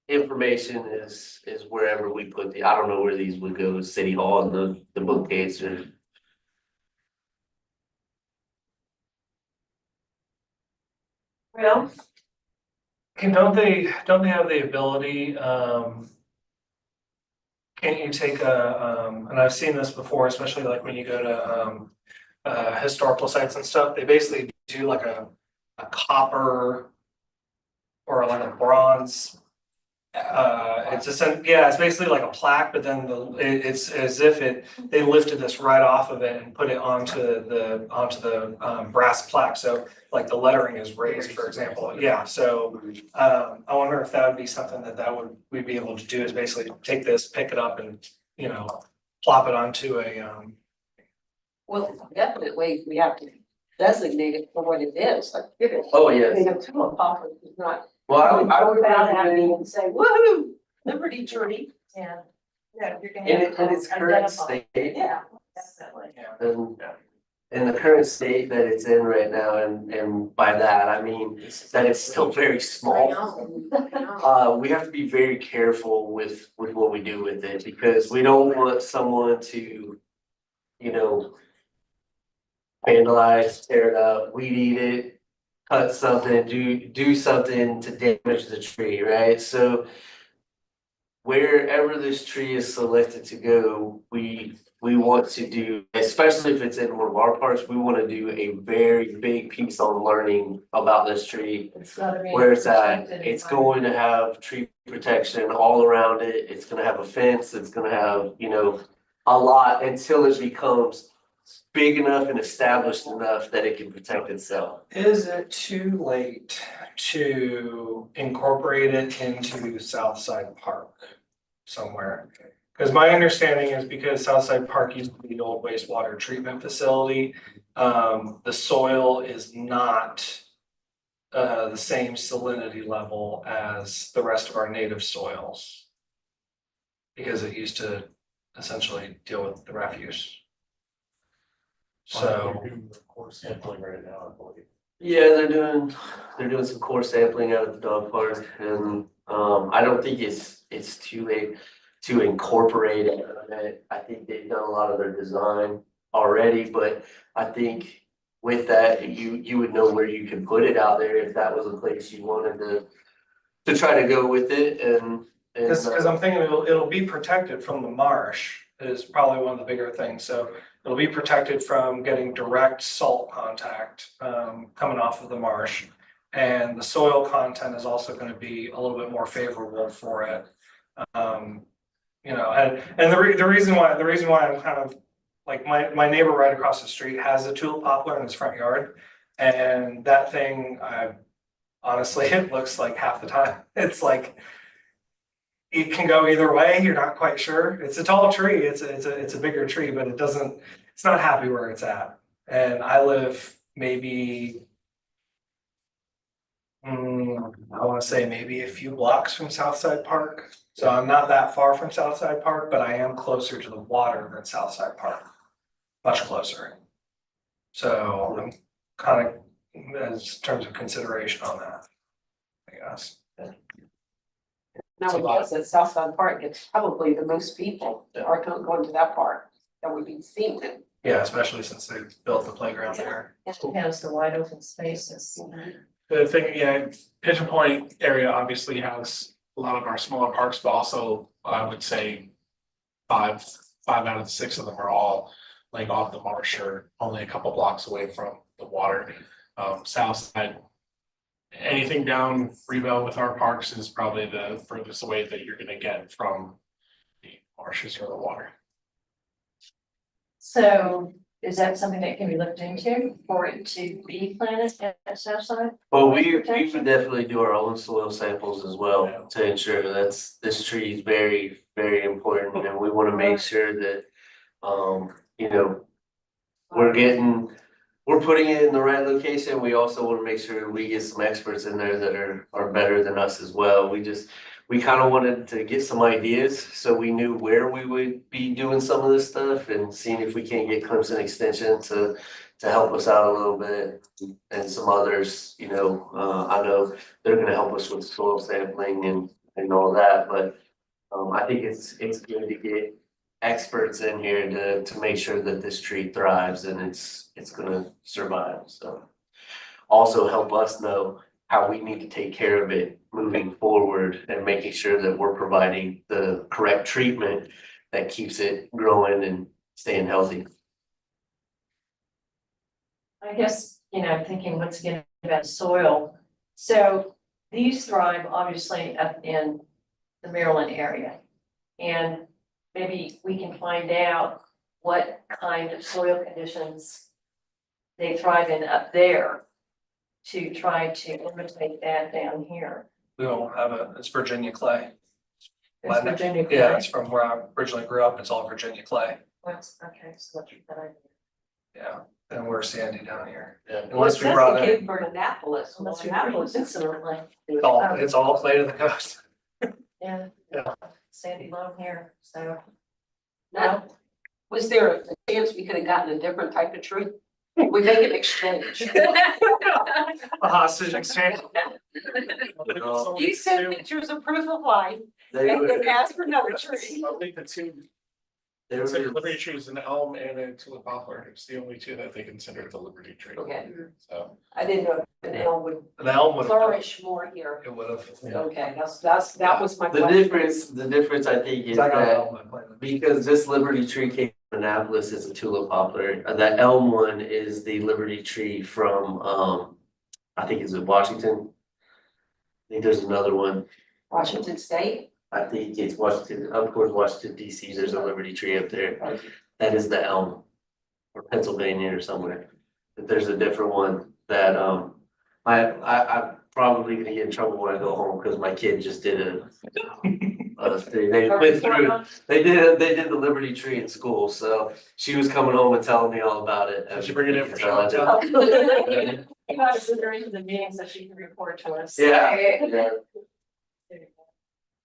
information is wherever we put I don't know where these would go, City Hall and the bookcase or. Well, don't they have the ability, can't you take and I've seen this before, especially like when you go to historical sites and stuff, they basically do like a copper or like a bronze. It's basically like a plaque, but then it's as if they lifted this right off of it and put it onto the brass plaque. So like the lettering is raised, for example. Yeah, so I wonder if that would be something we'd be able to do, is basically take this, pick it up and, plop it onto a Well, definitely, we have to designate it for what it is, like, it is. Oh, I yes. mean, a tulip poplar is not. Well, I would Without having recommend and say, woohoo, Liberty Tree, Yeah. Yeah, you're gonna in have to its current identify. state, yeah. Definitely. and in the current state that it's in right now, and by that, I mean that it's still very small. We have to be very careful with what we do with it, because we don't want someone to, vandalize, tear it up, weed eat it, cut something, do something to damage the tree, right? So wherever this tree is selected to go, we want to do, especially if it's in one of our parks, we want to do a very big piece on learning about this tree. It's gotta be. Where it's at, protected it's environment. going to have tree protection all around it, it's gonna have a fence, it's gonna have, a lot until it becomes big enough and established enough that it can protect itself. Is it too late to incorporate it into Southside Park somewhere? Because my understanding is, because Southside Park used to be the old wastewater treatment facility, the soil is not the same salinity level as the rest of our native soils, because it used to essentially deal with the refuse. So. Core sampling right now, I believe. Yeah, they're doing some core sampling out at the dog park, and I don't think it's too late to incorporate it. I think they've done a lot of their design already, but I think with that, you would know where you could put it out there if that was a place you wanted to try to go with it, and. Because I'm thinking it'll be protected from the marsh is probably one of the bigger things. So it'll be protected from getting direct salt contact coming off of the marsh. And the soil content is also going to be a little bit more favorable for it. And the reason why I'm kind of like, my neighbor right across the street has a tulip poplar in his front yard. And that thing, honestly, it looks like half the time it's like, it can go either way. You're not quite sure. It's a tall tree. It's a bigger tree, but it's not happy where it's at. And I live maybe, I want to say maybe a few blocks from Southside Park. So I'm not that far from Southside Park, but I am closer to the water than Southside Park, much closer. So I'm kind of, as terms of consideration on that, I guess. Now, we guess that Southside Park gets probably the most people that are going to that park that would be seeing it. Yeah, especially since they built the playground there. It has the wide open spaces. The thing, yeah, Pigeon Point area obviously has a lot of our smaller parks, but also I would say five out of the 6 of them are all like off the marsh or only a couple blocks away from the water. South side, anything down Rebel with our parks is probably the furthest away that you're gonna get from the marshes or the water. So is that something that can be looked into for it to be planted at Southside? Well, we would definitely do our own soil samples as well to ensure this tree is very, very important, and we want to make sure that, we're putting it in the right location. We also want to make sure we get some experts in there that are better than us as well. We kind of wanted to get some ideas, so we knew where we would be doing some of this stuff, and seeing if we can't get Clemson Extension to help us out a little bit, and some others, I know they're gonna help us with soil sampling and all that, but I think it's good to get experts in here to make sure that this tree thrives and it's gonna survive, so. Also help us know how we need to take care of it moving forward and making sure that we're providing the correct treatment that keeps it growing and staying healthy. I guess, thinking once again about soil. So these thrive obviously up in the Maryland area. And maybe we can find out what kind of soil conditions they thrive in up there to try to imitate that down here. We don't have it's Virginia clay. It's Virginia clay. Yeah, it's from where I originally grew up. It's all Virginia clay. Okay, so let's keep that idea. Yeah, and we're sandy down here. Yeah. Unless we brought in, For Annapolis, Unless we bring incidentally. it's all clay to the coast. Yeah. Yeah. Sandy loam here, so. Now, was there a chance we could have gotten a different type of tree? We make an exchange. A hostage exchange. You send pictures of proof of life They and were, then ask for another tree. I think the two, they it's a were, liberty tree is an elm and a tulip poplar. It's the only two that they consider the liberty tree. Okay, So. I didn't know if an elm would The elm would have, flourish more here. it would have. Okay, that was my the question. difference I think is I got an that elm I planted. because this Liberty tree came from Annapolis, it's a tulip poplar. That elm one is the Liberty tree from, I think it's in Washington. I think there's another one. Washington State? I think it's Washington, of course, Washington DC, there's a Liberty tree up there. That is the elm. Or Pennsylvania or somewhere. But there's a different one that, I'm probably gonna get in trouble when I go home because my kid just did a thing. They went through, they did the Liberty tree in school, so she was coming home and telling me all about it. Did you bring it in for So I show did. and tell? You got to put her into the meeting so she can report to us. Yeah, yeah.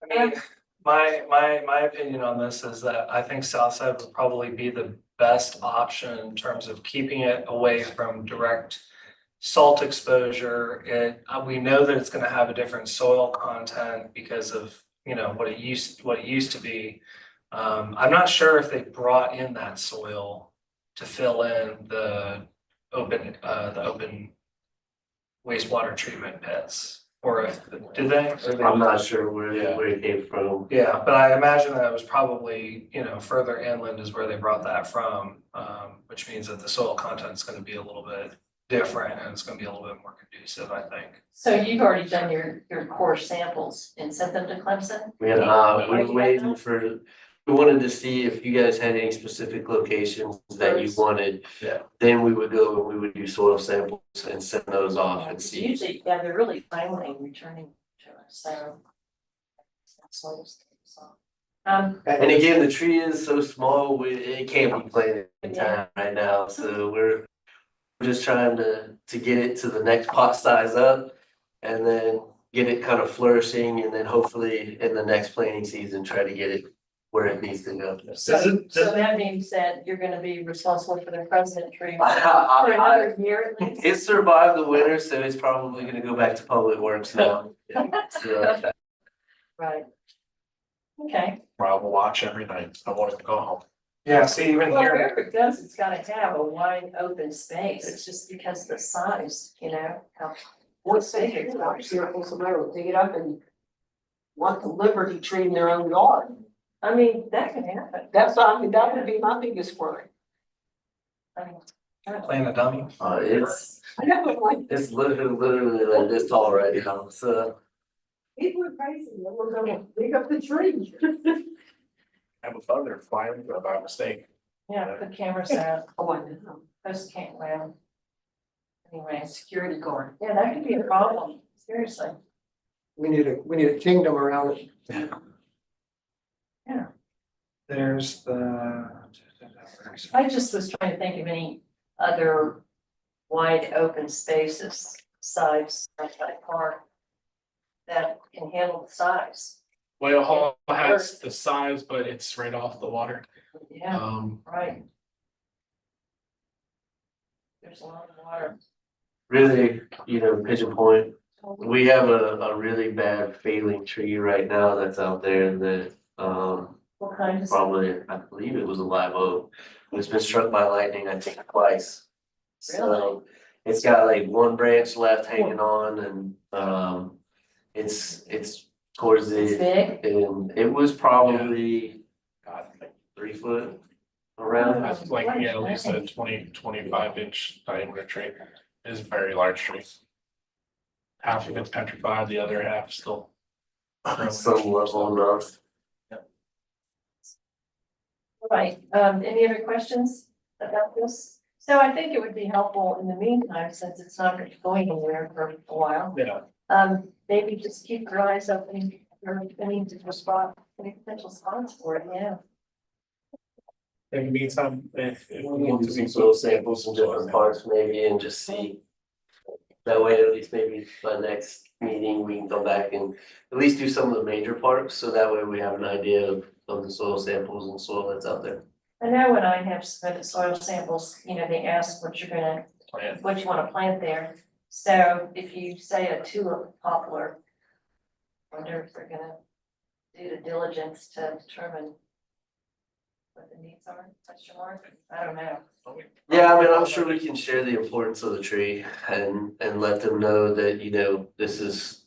I mean, my opinion on this is that I think Southside would probably be the best option in terms of keeping it away from direct salt exposure. We know that it's gonna have a different soil content because of, what it used to be. I'm not sure if they brought in that soil to fill in the open wastewater treatment pits. Or if, did they? I'm not sure where it came from. Yeah, but I imagine that it was probably, further inland is where they brought that from, which means that the soil content is gonna be a little bit different and it's gonna be a little bit more conducive, I think. So you've already done your core samples and sent them to Clemson? We're waiting for, we wanted to see if you guys had any specific locations that you wanted. Yeah. Then we would go and we would do soil samples and send those off and see. Usually, yeah, they're really timely in returning to us, so. And again, the tree is so small, it can't be planted in time right now, so we're just trying to get it to the next pot size up. And then get it kind of flourishing and then hopefully in the next planting season, try to get it where it needs to go. So that being said, you're gonna be responsible for the president tree for I- another year at least? It survived the winter, so it's probably gonna go back to public works now. So, Right. Okay, I will watch every night. I want to go home. Yeah, see, even well, here, wherever it goes, it's gotta have a wide open space, it's just because of the size, how. What's the here, I'm sure somebody will dig it up and want the Liberty tree in their own yard. I mean, that can happen. That would be my biggest worry. I mean, playing a dummy. it's I know, like, it's literally like this tall right now, so. people are crazy, we're gonna dig up the tree. I have a thunder flying by mistake. Yeah, put cameras out, Oh, I know. post can't, well. Anyway, Security guard. yeah, that could be a problem, seriously. We need a kingdom around it. There's the. I just was trying to think of any other wide open spaces besides that park that can handle the size. Whale Hall has the size, but it's right off the water. Yeah, right. There's a lot of water. Really, Pigeon Point, we have a really bad failing tree right now that's out there that, What kind of? probably, I believe it was a live oak. It's been struck by lightning, I think, twice. So It's got like one branch left hanging on and, it's towards It's the, big. and it was probably God, like, 3 foot around. that's like, yeah, at least a 25 inch diameter tree. It is a very large tree. Half of it's petrified, the other half still. Some level enough. Right, any other questions about this? So I think it would be helpful in the meantime, since it's not going anywhere for a while, Yeah, maybe just keep your eyes open for any potential spots for it, yeah. in the meantime, if We we can want do to some be. soil samples from different parts maybe and just see. That way, at least maybe by next meeting, we can come back and at least do some of the major parts, so that way we have an idea of the soil samples and soil that's out there. I know when I have submitted soil samples, they ask what you're gonna, Plant. what you wanna plant there. So if you say a tulip poplar, I wonder if they're gonna do the diligence to determine what the needs are, question mark, I don't know. Yeah, I mean, I'm sure we can share the importance of the tree and let them know that, this is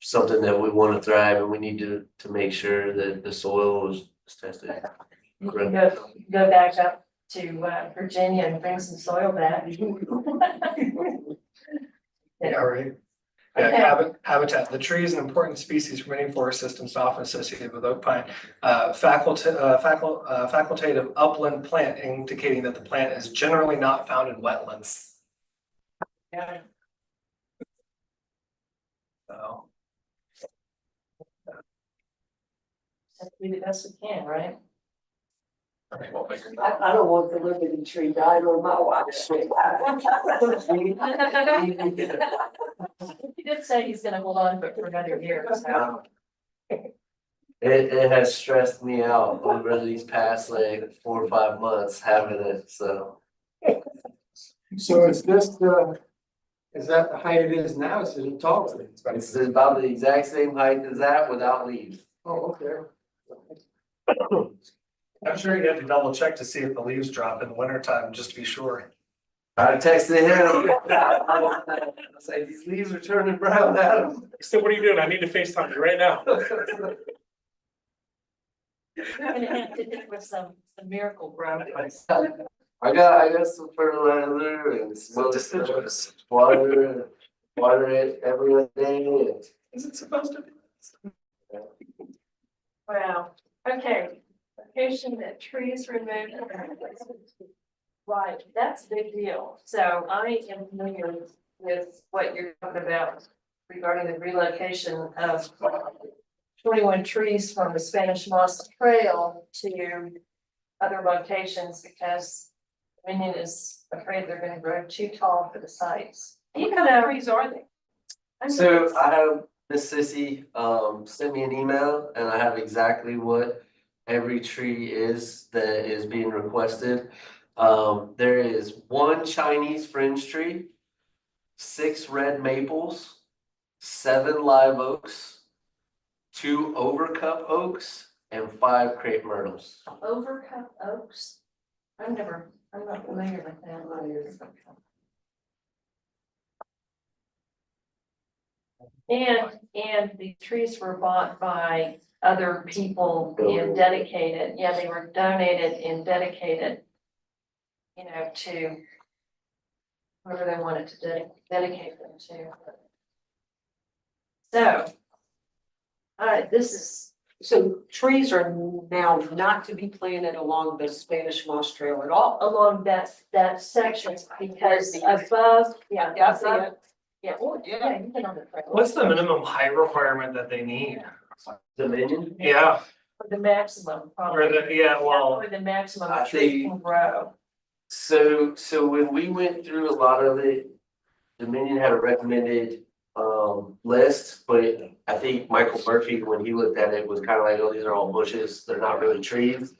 something that we want to thrive and we need to make sure that the soil is tested. You can go back up to Virginia and bring some soil back. Yeah, right. Yeah, Okay. habitat, the tree is an important species for many forest systems often associated with oak pine. Facultative upland plant indicating that the plant is generally not found in wetlands. Yeah. So, Have to do the best we can, right? Okay, well, thank you. I don't want the living tree dying on my watch. He did say he's gonna hold on for another year, so. It has stressed me out over these past like 4 or 5 months having it, so. So is this is that the height it is now? Is it taller? It's about the exact same height as that without leaves. Oh, okay. I'm sure you have to double check to see if the leaves drop in the winter time, just to be sure. I texted him. I was like, these leaves are turning brown, Adam. So what are you doing? I need to FaceTime you right now. You're gonna have to hit with some miracle grow. I got some fertilizer and some deciduous water it every day. Is it supposed to be? Wow, okay, location that trees removed. Right, that's a big deal, so I am familiar with what you're talking about regarding the relocation of 21 trees from the Spanish Moss Trail to other locations because Dominion is afraid they're gonna grow too tall for the sites. What kind of trees are they? So I have Miss Sissy sent me an email and I have exactly what every tree is that is being requested. There is 1 Chinese fringe tree, 6 red maples, 7 live oaks, 2 overcup oaks, and 5 crepe myrtles. Overcup oaks? I'm not familiar with that. And the trees were bought by other people and dedicated, yeah, they were donated and dedicated. To whoever they wanted to dedicate them to. So. This is, So trees are now not to be planted along the Spanish Moss Trail at all. along that section, because above, yeah, Yeah, I see above, it. yeah, yeah, you can on the trail. What's the minimum height requirement that they need? Dominion? Yeah, For the maximum, or probably. well, For the maximum I a tree think- can grow. So when we went through a lot of it, Dominion had a recommended list, but I think Michael Murphy, when he looked at it, was kind of like, oh, these are all bushes, they're not really trees.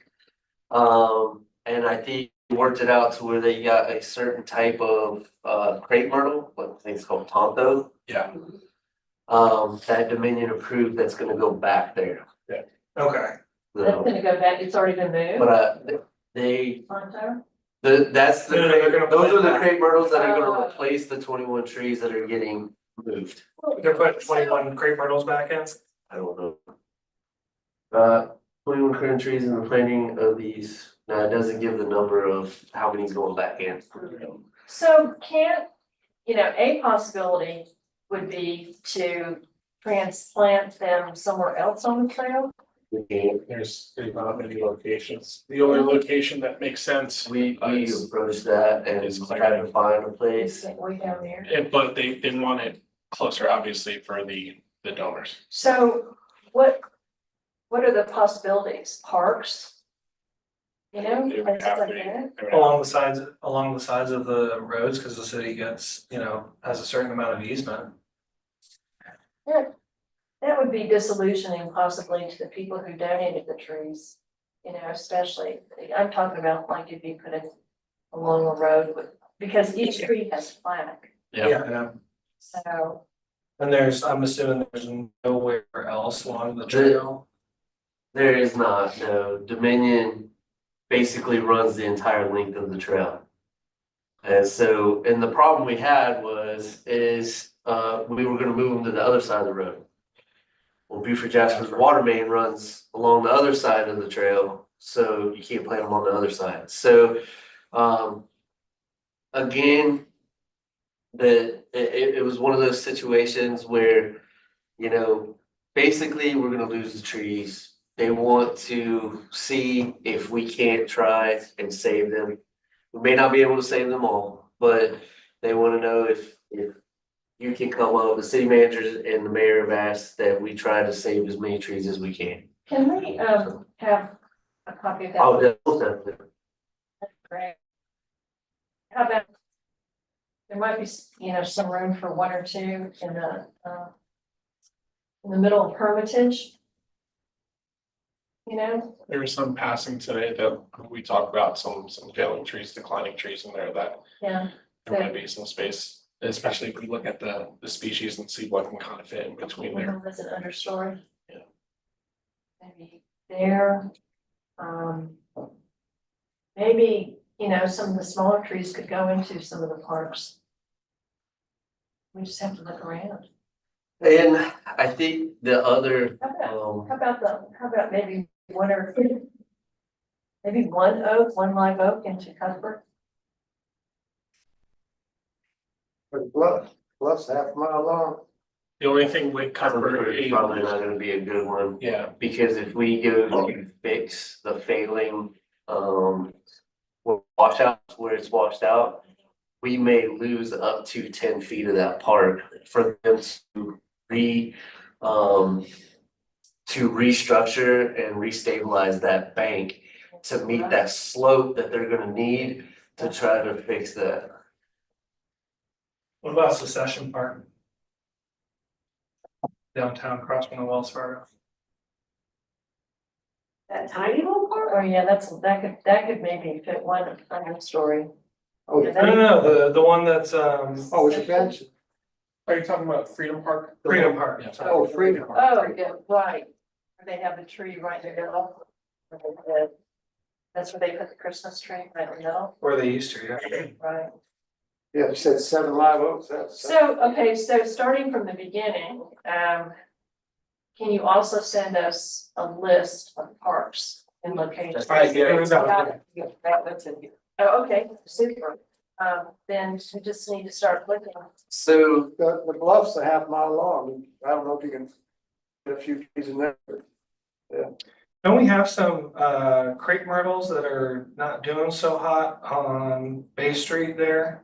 And I think he worked it out to where they got a certain type of crepe myrtle, what I think it's called tonto. Yeah. That Dominion approved that's gonna go back there. okay. That's So, gonna go back, it's already been moved. but they, Tonto? That's the, No, they're gonna those are the plant crepe myrtles that are Oh. gonna replace the 21 trees that are getting moved. They're putting 21 crepe myrtles back in. I don't know. 21 current trees and the planting of these, now it doesn't give the number of how many's going back in. So can't, a possibility would be to transplant them somewhere else on the trail? There's not many locations. The only location that makes sense, We approached that and It's clear. tried to find a Is place. it way down there? but they didn't want it closer, obviously, for the donors. So what are the possibilities? Parks? It would Places have like to be- that? it would have- Along the sides of the roads, because the city gets, has a certain amount of easement. That would be disillusioning possibly to the people who donated the trees, especially, I'm talking about like if you put it along a road with, because each tree has plaque, Yeah, so. And I'm assuming there's nowhere else along the trail. There is not, no. Dominion basically runs the entire length of the trail. And the problem we had we were gonna move them to the other side of the road. Well, Buford Jasper's water main runs along the other side of the trail, so you can't plant them on the other side. So, again, it was one of those situations where, basically we're gonna lose the trees. They want to see if we can't try and save them. We may not be able to save them all, but they wanna know if you can come up, the city managers and the mayor have asked that we try to save as many trees as we can. Can we, have a copy of that? Oh, definitely. Great. How about, there might be, some room for one or two in the middle of Hermitage? there was some passing today that we talked about, some failing trees, declining trees in there that Yeah, there might be some space, especially if we look at the species and see what can kind of fit in between there. as an understory. Yeah. Maybe there, maybe, some of the smaller trees could go into some of the parks. We just have to look around. And I think the other, How about maybe one or two? Maybe one live oak into Cuthbert? But bluff's half a mile long. The only thing with Cuthbert is is, probably not gonna be a good one. yeah, Because if we go to fix the failing, washouts where it's washed out, we may lose up to 10 feet of that park for them to restructure and restabilize that bank to meet that slope that they're gonna need to try to fix that. What about Secession Park? Downtown across from the Wells Fargo. That tiny little part? Oh, yeah, that could maybe fit one story. Oh, Yeah, No, the one that's, Oh, it's a bench. are you talking about Freedom Park? Freedom Park. Yeah. Oh, Freedom. Oh, yeah, right, where they have the tree right in the middle. That's where they put the Christmas tree right in the middle, Where they used to, yeah. right? Yeah, you said 7 live oaks, that's. So starting from the beginning, can you also send us a list of parks and locations? All right, yeah, That's in here. Oh, okay, super. Then we just need to start looking. So The bluff's a half mile long. I don't know if you can get a few trees in there. Don't we have some crepe myrtles that are not doing so hot on Bay Street there?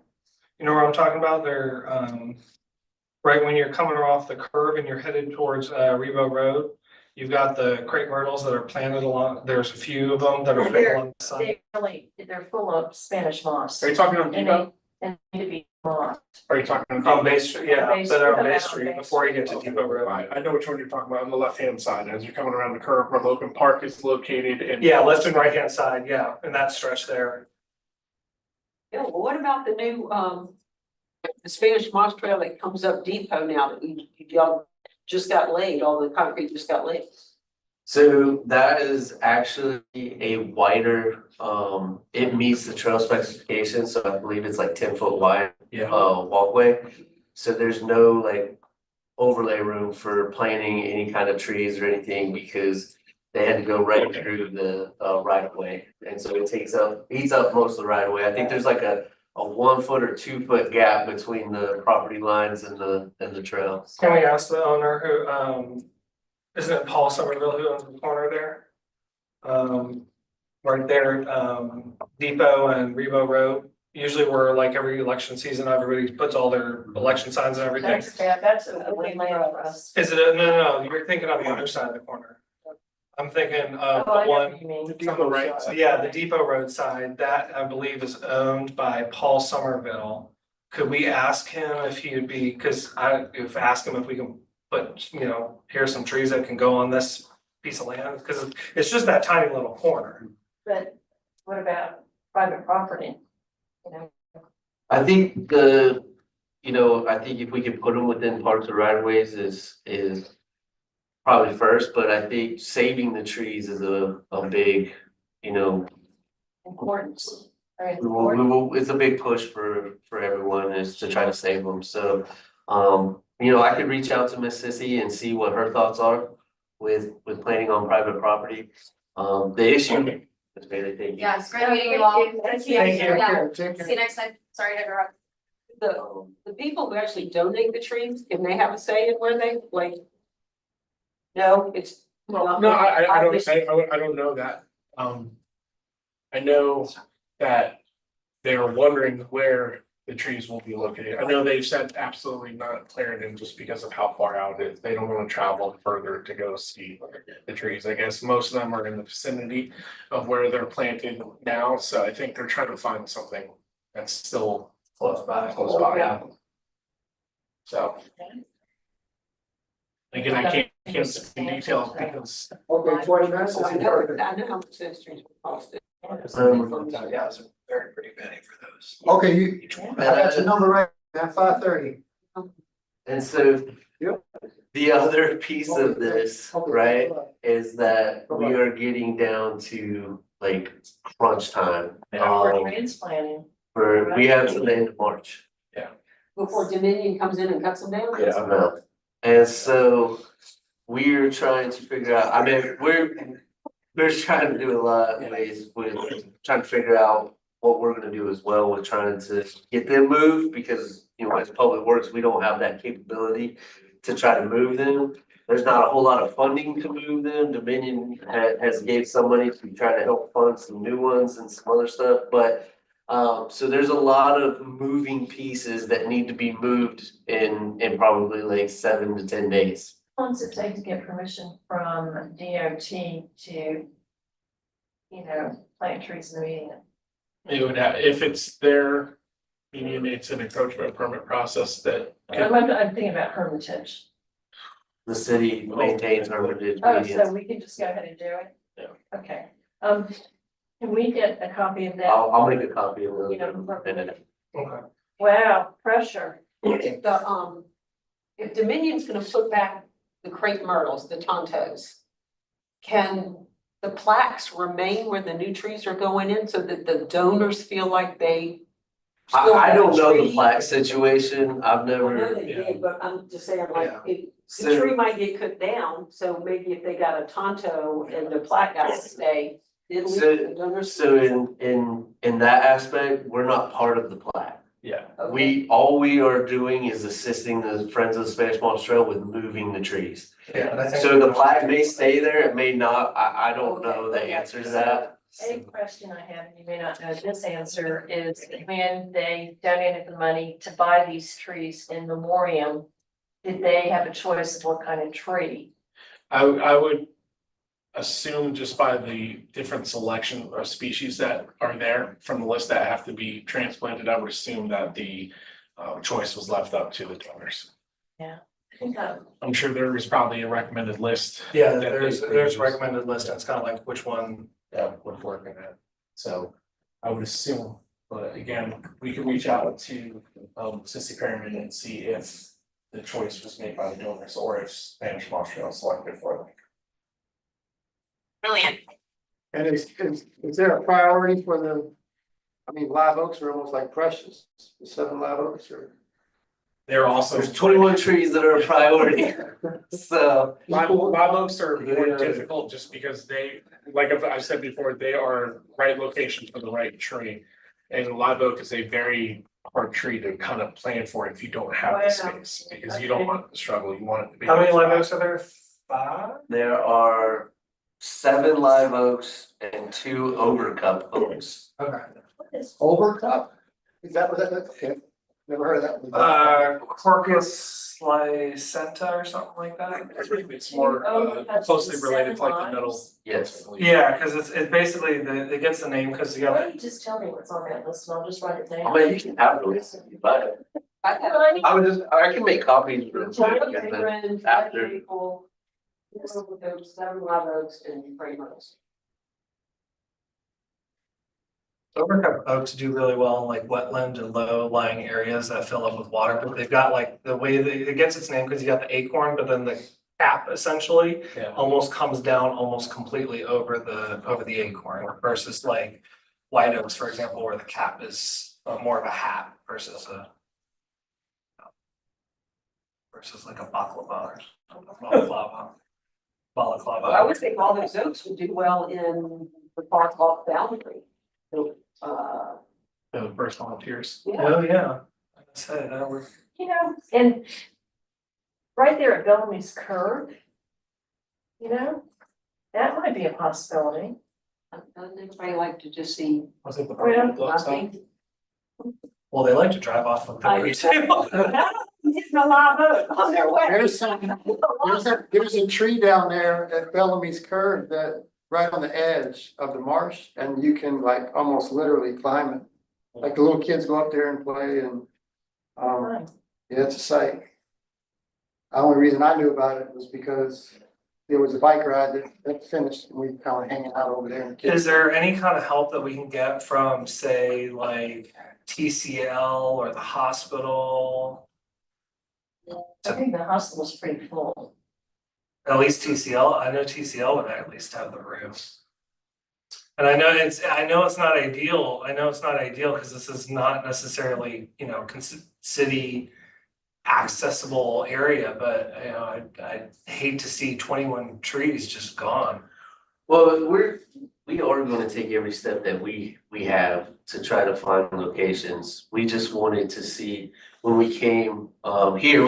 You know where I'm talking about? They're right when you're coming off the curve and you're headed towards Rebo Road. You've got the crepe myrtles that are planted along, there's a few of them that are planted along the side. They're full of Spanish moss. Are you talking on And Depot? they need to be mossed. Are you talking on? On Bay Street, yeah, Bay that are on Street, Bay on Street Bay before you get to Okay, Depot Road. I know which one you're talking about on the left-hand side, as you're coming around the curve where Logan Park is located and. Yeah, left and right hand side, yeah, and that stretch there. Yeah, well, what about the new, the Spanish Moss Trail that comes up Depot now that y'all just got laid, all the concrete just got laid? So that is actually a wider, it meets the trail specifications, so I believe it's like 10 foot wide, Yeah. walkway. So there's no like overlay room for planting any kind of trees or anything because they had to go right through the, right of way. And so it eats up most of the right of way. I think there's like a 1 foot or 2 foot gap between the property lines and the trails. Can we ask the owner who, isn't it Paul Somerville who owns the corner there? Right there, Depot and Rebo Road, usually we're like every election season, everybody puts all their election signs and everything. That's bad, that's a open land for us. Is it, no, you're thinking on the other side of the corner. I'm thinking of Oh, I the know one, what you mean. It's on the right side. yeah, the Depot Road side, that I believe is owned by Paul Somerville. Could we ask him if he would be, ask him if we can put, here's some trees that can go on this piece of land, because it's just that tiny little corner. But what about private property? You know, I think I think if we could put them within parks or right of ways is probably first, but I think saving the trees is a big, importance. Very we important. will, it's a big push for everyone is to try to save them. So, I could reach out to Miss Sissy and see what her thoughts are with planning on private property. The issue. Ms. Bailey, thank you. Yeah, it's great meeting you all. Thank you. Thank you. Yeah, Take care. see you next time. Sorry to interrupt. The people who actually donate the trees, can they have a say in where they, like? No, it's. No, I don't know that. I know that they're wondering where the trees will be located. I know they've said absolutely not Clarendon just because of how far out it is. They don't want to travel further to go see the trees. I guess most of them are in the vicinity of where they're planted now, so I think they're trying to find something that's still close by. Yeah. So. Again, I can't speak in detail because. Okay, 20 minutes. I know how much those trees would cost. Yeah, so very pretty penny for those. Okay, you, Each one. I got your number right, at 5:30. And so. Yep. The other piece of this, right, is that we are getting down to like crunch time. For transplanting. We have to the end of March. Before Dominion comes in and cuts them down? No. And so we're trying to figure out, I mean, we're trying to do a lot of ways with trying to figure out what we're gonna do as well with trying to get them moved because, as Public Works, we don't have that capability to try to move them. There's not a whole lot of funding to move them. Dominion has gave some money to try to help fund some new ones and some other stuff, but so there's a lot of moving pieces that need to be moved in probably like 7 to 10 days. How long does it take to get permission from DOT to, plant trees in the median? It would have, if it's their, meaning it's an encroachment permit process that. I'm thinking about Hermitage. The city maintains hermitage Oh, medians. so we can just go ahead and do it? Yeah. Okay, can we get a copy of that? I'll make a copy of You know, it in a minute. Okay. Wow, pressure. If Dominion's gonna put back the crepe myrtles, the tontos, can the plaques remain where the new trees are going in so that the donors feel like they? still I have don't a know the tree? plaque situation. I've I know never, they did, but I'm just saying like, Yeah. if the So- tree might get cut down, so maybe if they got a tonto and the plaque got to stay. At least So- the donors. so in that aspect, we're not part of the plaque. Yeah. Okay. All we are doing is assisting the Friends of the Spanish Moss Trail with moving the trees. Yeah, and I think. So the plaque may stay there, it may not, I don't know the Okay. answer to that. A question I have, and you may not know this answer, is when they donated the money to buy these trees in memoriam, did they have a choice of what kind of tree? I would assume just by the different selection of species that are there from the list that have to be transplanted, I would assume that the choice was left up to the donors. I'm sure there is probably a recommended list. Yeah, that they there's use. recommended list, and it's kind of like which one would work in that. So I would assume, but again, we can reach out to Sissy Perryman and see if the choice was made by the donors or if Spanish Moss Trail selected for them. Brilliant. And is there a priority for the, I mean, live oaks are almost like precious, the 7 live oaks are. They're also. There's 21 trees that are a priority, so. Live oaks are more Yeah. difficult just because they, like I've said before, they are right location for the right tree. And live oak is a very hard tree to kind of plan for if you don't have the Wow. space, because you don't want it to struggle, you want it to be. How many live oaks are there? 5? There are 7 live oaks and 2 overcup oaks. Okay. What is, Overcup? Is that what that, okay, never heard of that one. Corcus lysenta or something like that. It's more closely related to like the middle. Yes. Yeah, because it's basically it gets the name because you why got don't you just tell me what's on that list and I'll just write it I down. mean, you can have the list if you buy it. I can make copies real quick and then after. People, with those 7 live oaks and crepe myrtles. overcup oaks do really well in like wetland and low lying areas that fill up with water, but they've got like the way that it gets its name because you got the acorn, but then the cap essentially Yeah. almost comes down almost completely over the acorn versus like white oaks, for example, where the cap is more of a hat versus like a baklava or balaclava. I would think all those oaks would do well in the park off boundary. So, The first volunteers. yeah, Oh, yeah. Like I said, that would. You know, and right there at Bellamy's Curve, you know, that might be a possibility. doesn't anybody like to just see Was it the Well, nothing? Well, they like to drive off of the I- retail. Hitting a live oak on their way. There's a tree down there at Bellamy's Curve that, right on the edge of the marsh, and you can like almost literally climb it. Like the little kids go up there and play and, yeah, it's a sight. The only reason I knew about it was because there was a bike ride that finished, and we kind of hanging out over there. Is there any kind of help that we can get from, say, like TCL or the hospital? I think the hospital's pretty full. At least TCL, I know TCL would at least have the roof. And I know it's not ideal, because this is not necessarily, city accessible area, but I hate to see 21 trees just gone. Well, we are gonna take every step that we have to try to find locations. We just wanted to see when we came here,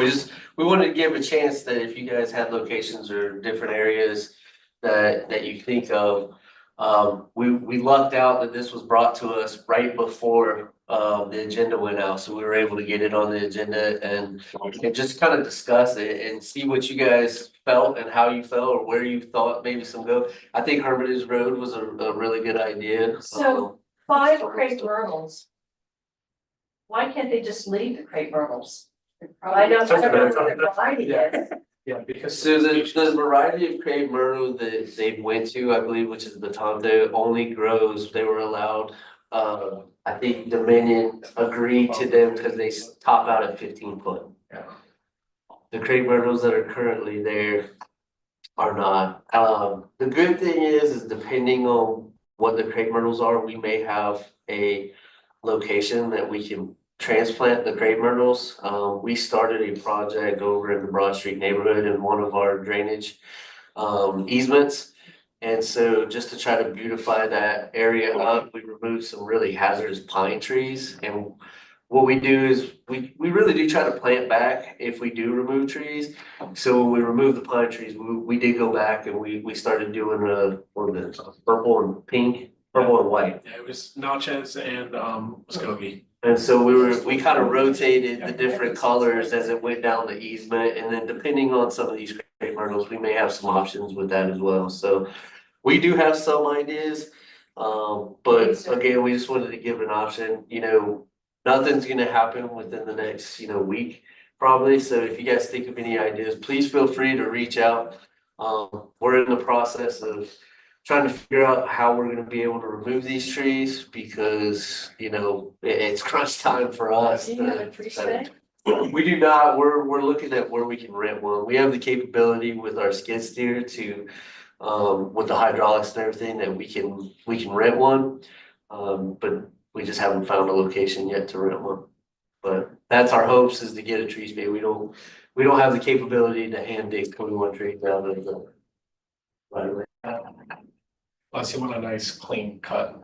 we wanted to give a chance that if you guys had locations or different areas that you think of. We lucked out that this was brought to us right before the agenda went out, so we were able to get it on the agenda and just kind of discuss it and see what you guys felt and how you felt or where you thought maybe some go. I think Hermitage Road was a really good idea. So 5 crepe myrtles. Why can't they just leave the crepe myrtles? I don't know what the variety is. Yeah, because. So the variety of crepe myrtle that they went to, I believe, which is Batonte, only grows, they were allowed, I think Dominion agreed to them because they top out at 15 foot. Yeah. The crepe myrtles that are currently there are not. The good thing is depending on what the crepe myrtles are, we may have a location that we can transplant the crepe myrtles. We started a project over in the Broad Street neighborhood in one of our drainage easements. And so just to try to beautify that area up, we removed some really hazardous pine trees. And what we do is we really do try to plant back if we do remove trees. So when we remove the pine trees, we did go back and we started doing purple and pink, purple and white. Yeah, it was Natchez and Muskogee. And so we kind of rotated the different colors as it went down the easement, and then depending on some of these crepe myrtles, we may have some options with that as well. So we do have some ideas. But again, we just wanted to give an option, nothing's gonna happen within the next, week probably. So if you guys think of any ideas, please feel free to reach out. We're in the process of trying to figure out how we're gonna be able to remove these trees because, it's crunch time for us. Do you have a tree stay? We do not, we're looking at where we can rent one. We have the capability with our skid steer to with the hydraulics and everything, that we can rent one. But we just haven't found a location yet to rent one. But that's our hopes, is to get a tree spade. We don't have the capability to hand dig 21 trees out of the right away. Unless you want a nice clean cut.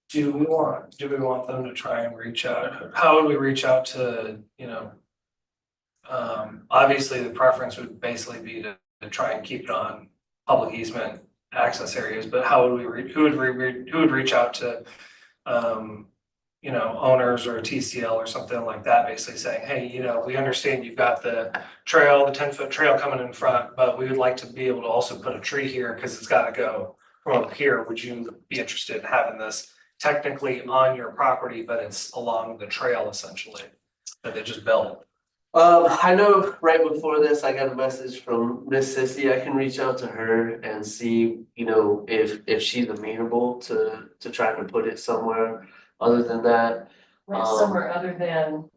Do we want them to try and reach out? How would we reach out to, you know? Obviously, the preference would basically be to try and keep it on public easement access areas, but how would who would reach out to, you know, owners or a TCL or something like that, basically saying, hey, you know, we understand you've got the trail, the 10-foot trail coming in front, but we would like to be able to also put a tree here because it's got to go from up here. Would you be interested in having this technically on your property, but it's along the trail essentially that they just built? I know right before this, I got a message from Miss Sissy. I can reach out to her and see, you know, if she's amenable to trying to put it somewhere other than that. Somewhere other than,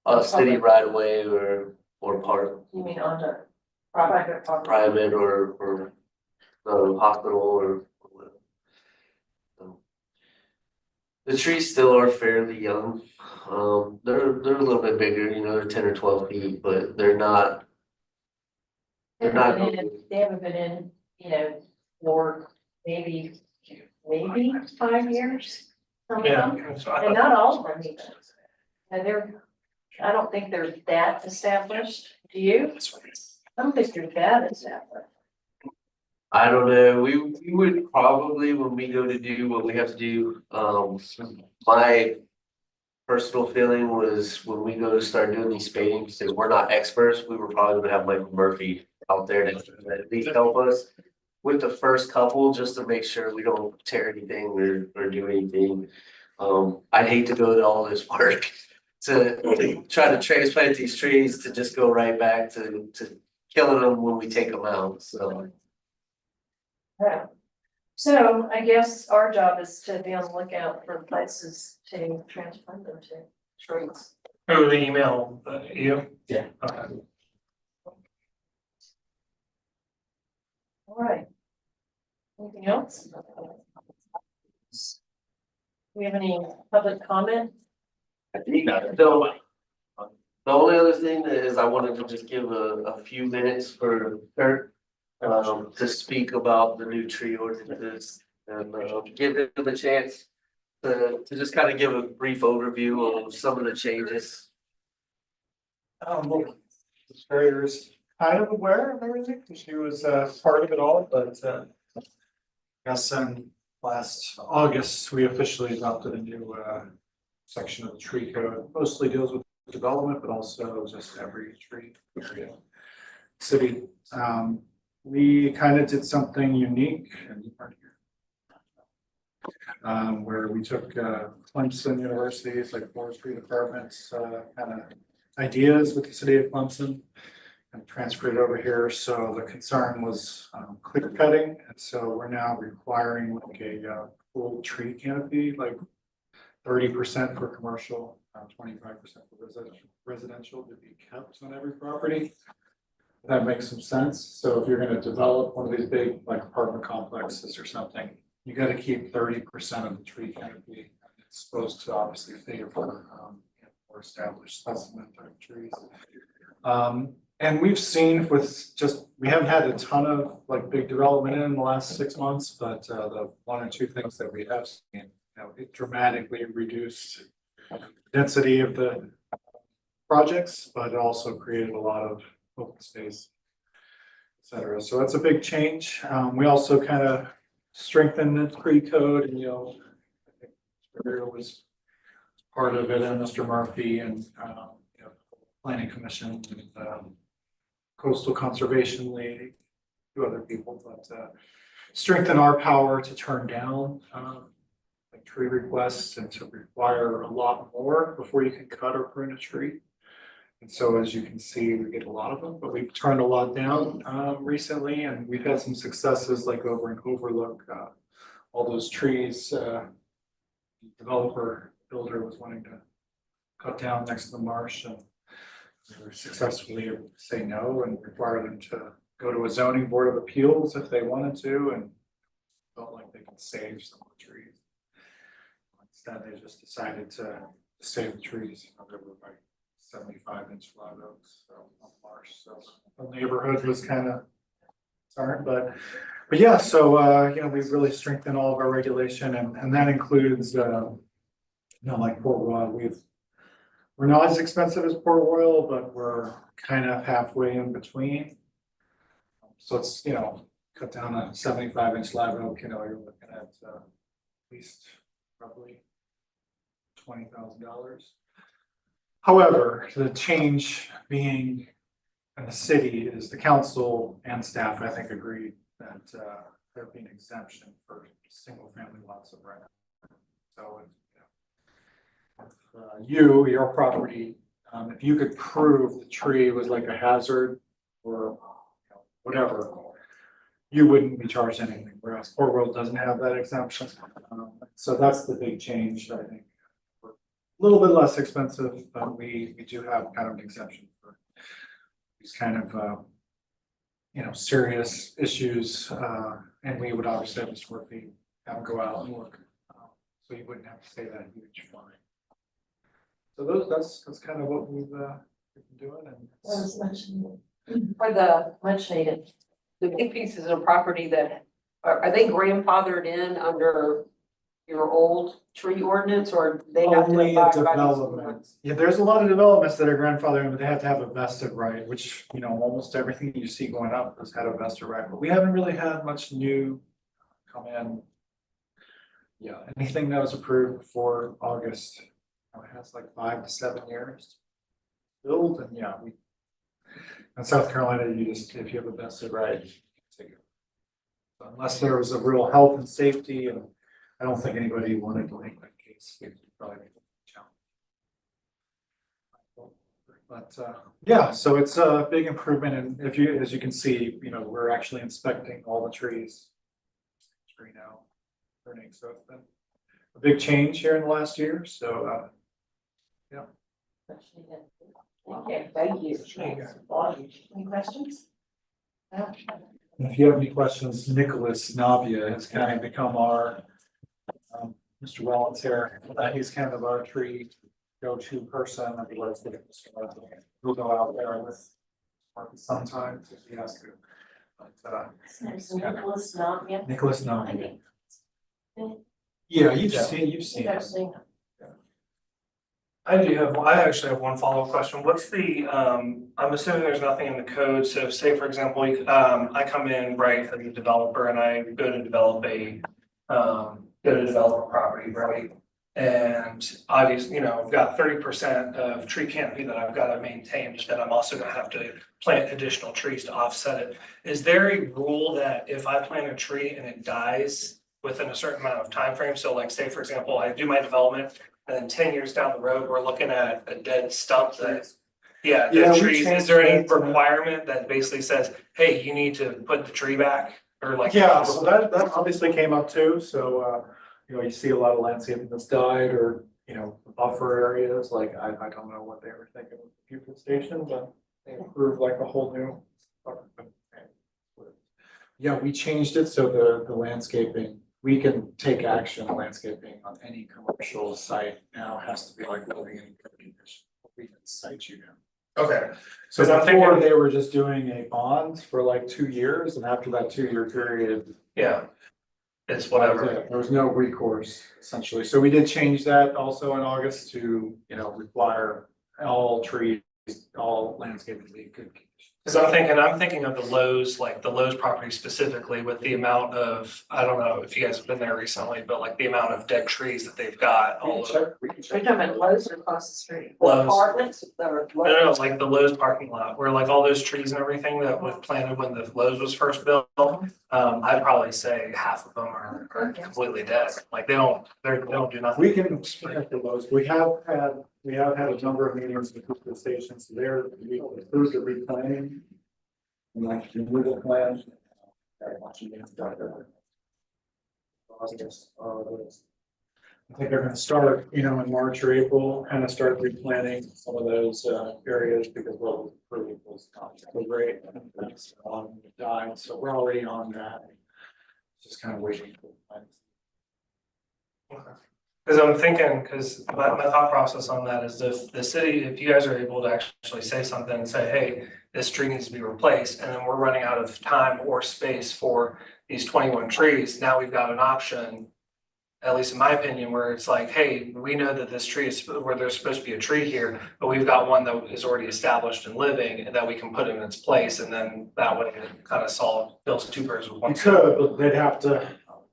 A city right away or park, you mean on the private property? private or the hospital or whatever. So, the trees still are fairly young. They're a little bit bigger, you know, they're 10 or 12 feet, but they're not. They're not. They haven't been in, you know, for maybe 5 years. Some of them. And not all of them even. And I don't think they're that established. Do you? I don't think they're that established. I don't know, we would probably, when we go to do what we have to do, my personal feeling was when we go to start doing these spading, because we're not experts, we were probably gonna have Michael Murphy out there to at least help us with the first couple, just to make sure we don't tear anything or do anything. I'd hate to go to all this work to try to transplant these trees to just go right back to killing them when we take them out, so. Yeah. So I guess our job is to be on the lookout for places to transplant them to trees. Who the email, you? Yeah. Okay. All right. Anything else? Do we have any public comment? So, the only other thing is I wanted to just give a few minutes for Kurt to speak about the new tree ordinances and give him the chance to just kind of give a brief overview of some of the changes. Well, the sprayer's kind of aware of everything, because she was part of it all, but I guess in last August, we officially adopted a new section of the tree code, mostly deals with development, but also just every tree area. City, we kind of did something unique where we took Clemson University's like forestry department's kind of ideas with the city of Clemson and transferred it over here. So the concern was clear cutting, and so we're now requiring like a full tree canopy, like 30% for commercial, 25% for residential to be kept on every property. That makes some sense. So if you're gonna develop one of these big like apartment complexes or something, you gotta keep 30% of the tree canopy. It's supposed to obviously favor more established specimen type trees. And we've seen with just, we haven't had a ton of like big development in the last 6 months, but the one or two things that we have seen, you know, it dramatically reduced density of the projects, but it also created a lot of open space, et cetera. So that's a big change. We also kind of strengthened the tree code, and you know, I think Mr. was part of it, and Mr. Murphy and you know, Planning Commission and Coastal Conservation League, 2 other people, but strengthen our power to turn down like tree requests and to require a lot more before you can cut or prune a tree. And so as you can see, we get a lot of them, but we've turned a lot down recently, and we've had some successes like over in Overlook. All those trees, developer builder was wanting to cut down next to the marsh, and they were successfully able to say no and require them to go to a zoning board of appeals if they wanted to and felt like they could save some of the trees. Instead, they just decided to save the trees. They were like 75-inch live oaks, so on marsh. So the neighborhood was kind of concerned, but yeah. So you know, we've really strengthened all of our regulation, and that includes you know, like Port Royal. We're not as expensive as Port Royal, but we're kind of halfway in between. So it's, you know, cut down a 75-inch live oak, you know, you're looking at least probably $20,000. However, the change being in the city is the council and staff, I think, agreed that there'd be an exemption for single family lots of rent. So if your property, if you could prove the tree was like a hazard or whatever, you wouldn't be charged anything, whereas Port Royal doesn't have that exemption. So that's the big change, I think. We're a little bit less expensive, but we do have kind of an exemption for these kind of you know, serious issues, and we would obviously have a square feet, have them go out and look, so you wouldn't have to pay that huge fine. So that's kind of what we've been doing, and That was much needed. For the Much needed. big pieces of property that, are they grandfathered in under your old tree ordinance, or they have to only a abide by these development. ordinance? Yeah, there's a lot of developments that are grandfathered, but they have to have a vested right, which, you know, almost everything you see going up has had a vested right, but we haven't really had much new come in. Yeah, anything that was approved before August, it has like 5 to 7 years to build, and yeah, in South Carolina, you just, if you have a vested right, you can take it. So unless there was a real health and safety, and I don't think anybody wanted to make that case. It'd probably be a challenge. But yeah, so it's a big improvement, and if you, as you can see, you know, we're actually inspecting all the trees. Tree now turning, so it's been a big change here in the last year. So yeah. Much needed. Okay, thank you. Any questions? No? If you have any questions, Nicholas Navia has kind of become our Mr. Wellens here. He's kind of our tree go-to person. We'll go out there with Marcus sometimes if he has to. But It's Nicholas, not yet. Nicholas Navia. Yeah, you've seen I've him. seen him. I actually have one follow-up question. What's the, I'm assuming there's nothing in the code. So say, for example, I come in, right, as a developer and I go to develop a property, right? And obviously, you know, I've got 30% of tree canopy that I've got to maintain, but then I'm also gonna have to plant additional trees to offset it. Is there a rule that if I plant a tree and it dies within a certain amount of time frame? So like, say, for example, I do my development, and then 10 years down the road, we're looking at a dead stump that, Yeah, dead we trees. Is changed there any that to- requirement that basically says, hey, you need to put the tree back? Or like. Yeah, so that obviously came up too. So you know, you see a lot of landscaping that's died, or you know, buffer areas. Like I don't know what they were thinking with the Buford station, but they approved like a whole new. Yeah, we changed it so the landscaping, we can take action on landscaping on any commercial site now has to be like living in good condition. We can cite you now. Okay, So 'Cause I'm before thinking- they were just doing a bond for like 2 years, and after that 2-year period. yeah, it's that was whatever. it. There was no recourse essentially. So we did change that also in August to, you know, require all trees, all landscaping to be in good condition. Cause I'm thinking of the Lowe's, like the Lowe's property specifically with the amount of, I don't know if you guys have been there recently, but like the amount of dead trees that they've got all over. We can Are check. you talking about Lowe's or across the street? Lowe's. Apartments, or No, like the Lowe's parking lot, where like all those trees and everything that was planted when the Lowe's was first built. I'd probably say half of them are completely dead, like they don't do nothing. We can check the Lowe's. We have had a number of meetings with the stations there. We approved the replanting. And like the removal plan. Very much against that. I think they're gonna start, in March or April, kind of start replanting some of those areas because what was approved was not so great. And that's dying, so we're already on that. Just kind of waiting for the plans. Cause I'm thinking, cause my thought process on that is if the city, if you guys are able to actually say something and say, hey, this tree needs to be replaced, and then we're running out of time or space for these 21 trees, now we've got an option. At least in my opinion, where it's like, hey, we know that this tree is where there's supposed to be a tree here, but we've got one that is already established and living and that we can put in its place, and then that way it kind of kills two birds with one You stone. could, but they'd have to, the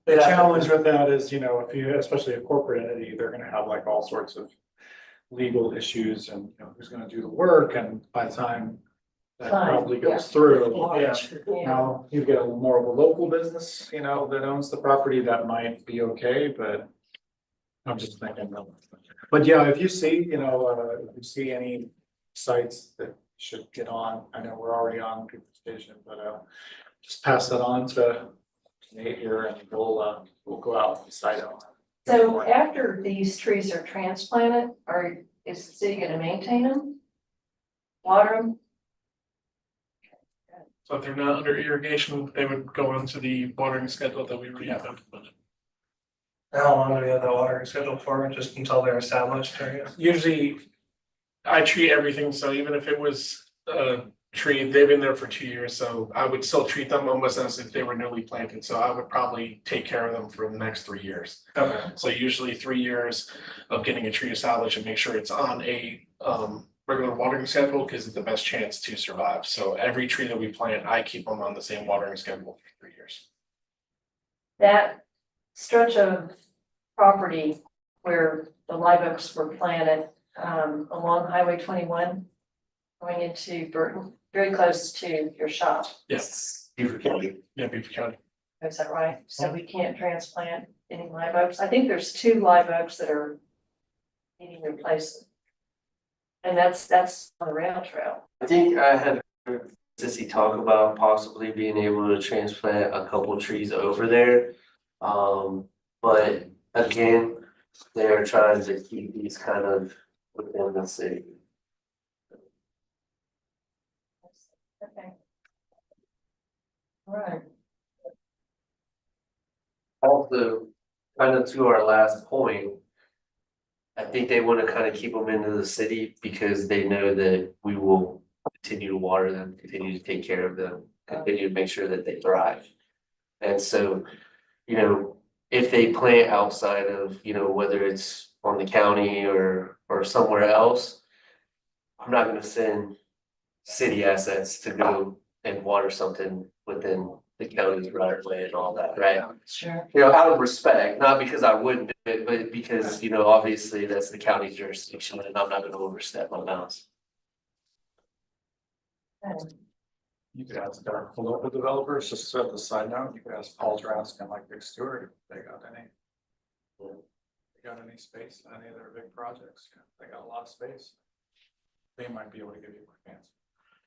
They'd have to- challenge with that is, if you, especially a corporate entity, they're gonna have like all sorts of legal issues and, who's gonna do the work, and by the time that Fine, probably yeah. goes through. Yeah. Now, you get more of a local business, that owns the property, that might be okay, but I'm just thinking. But yeah, if you see, if you see any sites that should get on, I know we're already on People Station, but just pass that on to Nate here and we'll go out and decide on. So after these trees are transplanted, is the city gonna maintain them? Water them? So if they're not under irrigation, they would go into the watering schedule that we already have implemented. How long do we have the watering scheduled for, just until they're established, I guess? Usually, I treat everything, so even if it was a tree, they've been there for 2 years, so I would still treat them almost as if they were newly planted, so I would probably take care of them for the next 3 years. Okay. So usually 3 years of getting a tree established and make sure it's on a regular watering schedule, because it's the best chance to survive. So every tree that we plant, I keep them on the same watering schedule for 3 years. That stretch of property where the live oaks were planted, along Highway 21, going into Burton, very close to your shop. Yes. Beaver County. Yeah, Beaver County. Is that right? So we can't transplant any live oaks. I think there's 2 live oaks that are needing replacement. And that's on the rail trail. I think I had heard Sissy talk about possibly being able to transplant a couple trees over there. But again, they are trying to keep these kind of within the city. Okay. All right. Also, kind of to our last point, I think they want to kind of keep them into the city because they know that we will continue to water them, continue to take care of them, continue to make sure that they thrive. And so, if they plant outside of, whether it's on the county or somewhere else, I'm not gonna send city assets to go and water something within the county's right of way and all that, right? Sure. Out of respect, not because I wouldn't do it, but because, obviously that's the county's jurisdiction and I'm not gonna overstep my bounds. You could ask our local developers, just as a side note, you could ask Paul Trask and like Big Stewart if they got any space, any of their big projects, they got a lot of space. They might be able to give you a quick answer.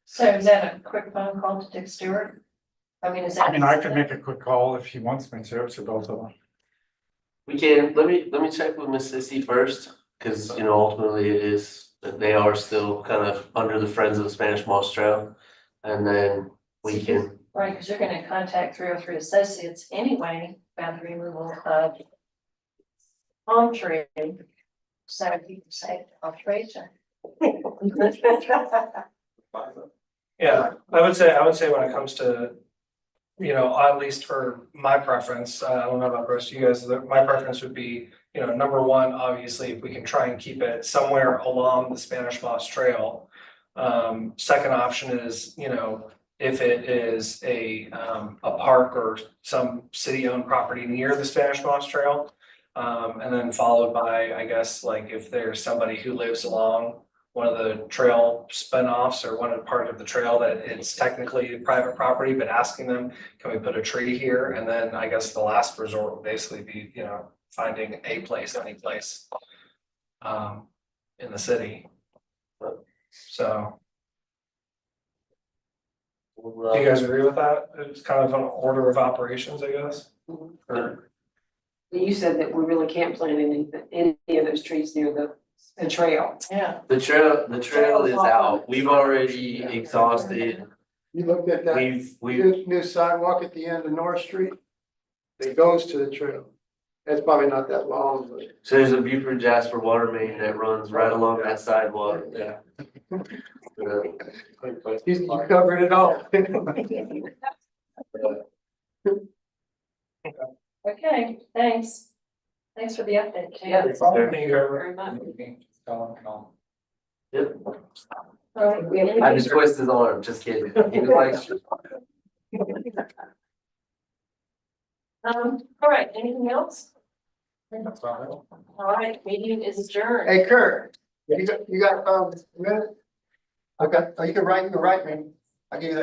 So is that a quick phone call to Dick Stewart? I mean, is that? I could make a quick call if he wants me to both of them. We can, let me check with Miss Sissy first, cause ultimately it is, they are still kind of under the Friends of the Spanish Moss Trail. And then we can, Right, because you're gonna contact 303 Associates anyway about the removal of palm tree. So you can say, I'll trade you. Yeah, I would say when it comes to, at least for my preference, I don't know about the rest of you guys, my preference would be, number one, obviously, if we can try and keep it somewhere along the Spanish Moss Trail. Second option is, if it is a park or some city-owned property near the Spanish Moss Trail. And then followed by, I guess, like if there's somebody who lives along one of the trail spinoffs or one part of the trail that it's technically private property, but asking them, can we put a tree here? And then I guess the last resort would basically be, finding a place, any place in the city. So, do you guys agree with that? It's kind of an order of operations, I guess? Or, You said that we really can't plant any of those trees near the trail. Yeah. The trail is out. We've already exhausted. You looked at that We've, new sidewalk at the end of North Street? It goes to the trail. It's probably not that long, but. so there's a Buford Jasper water main that runs right along that sidewalk. Yeah. You covered it all. Okay, thanks. Thanks for the update. Yeah. Thank you, Very much. Yep. All right, we I just twisted his arm, just kidding. He was like, all right, anything else? All right, meeting is adjourned. Hey Kurt, you got a minute? Okay, oh, you can write me. I'll give you that.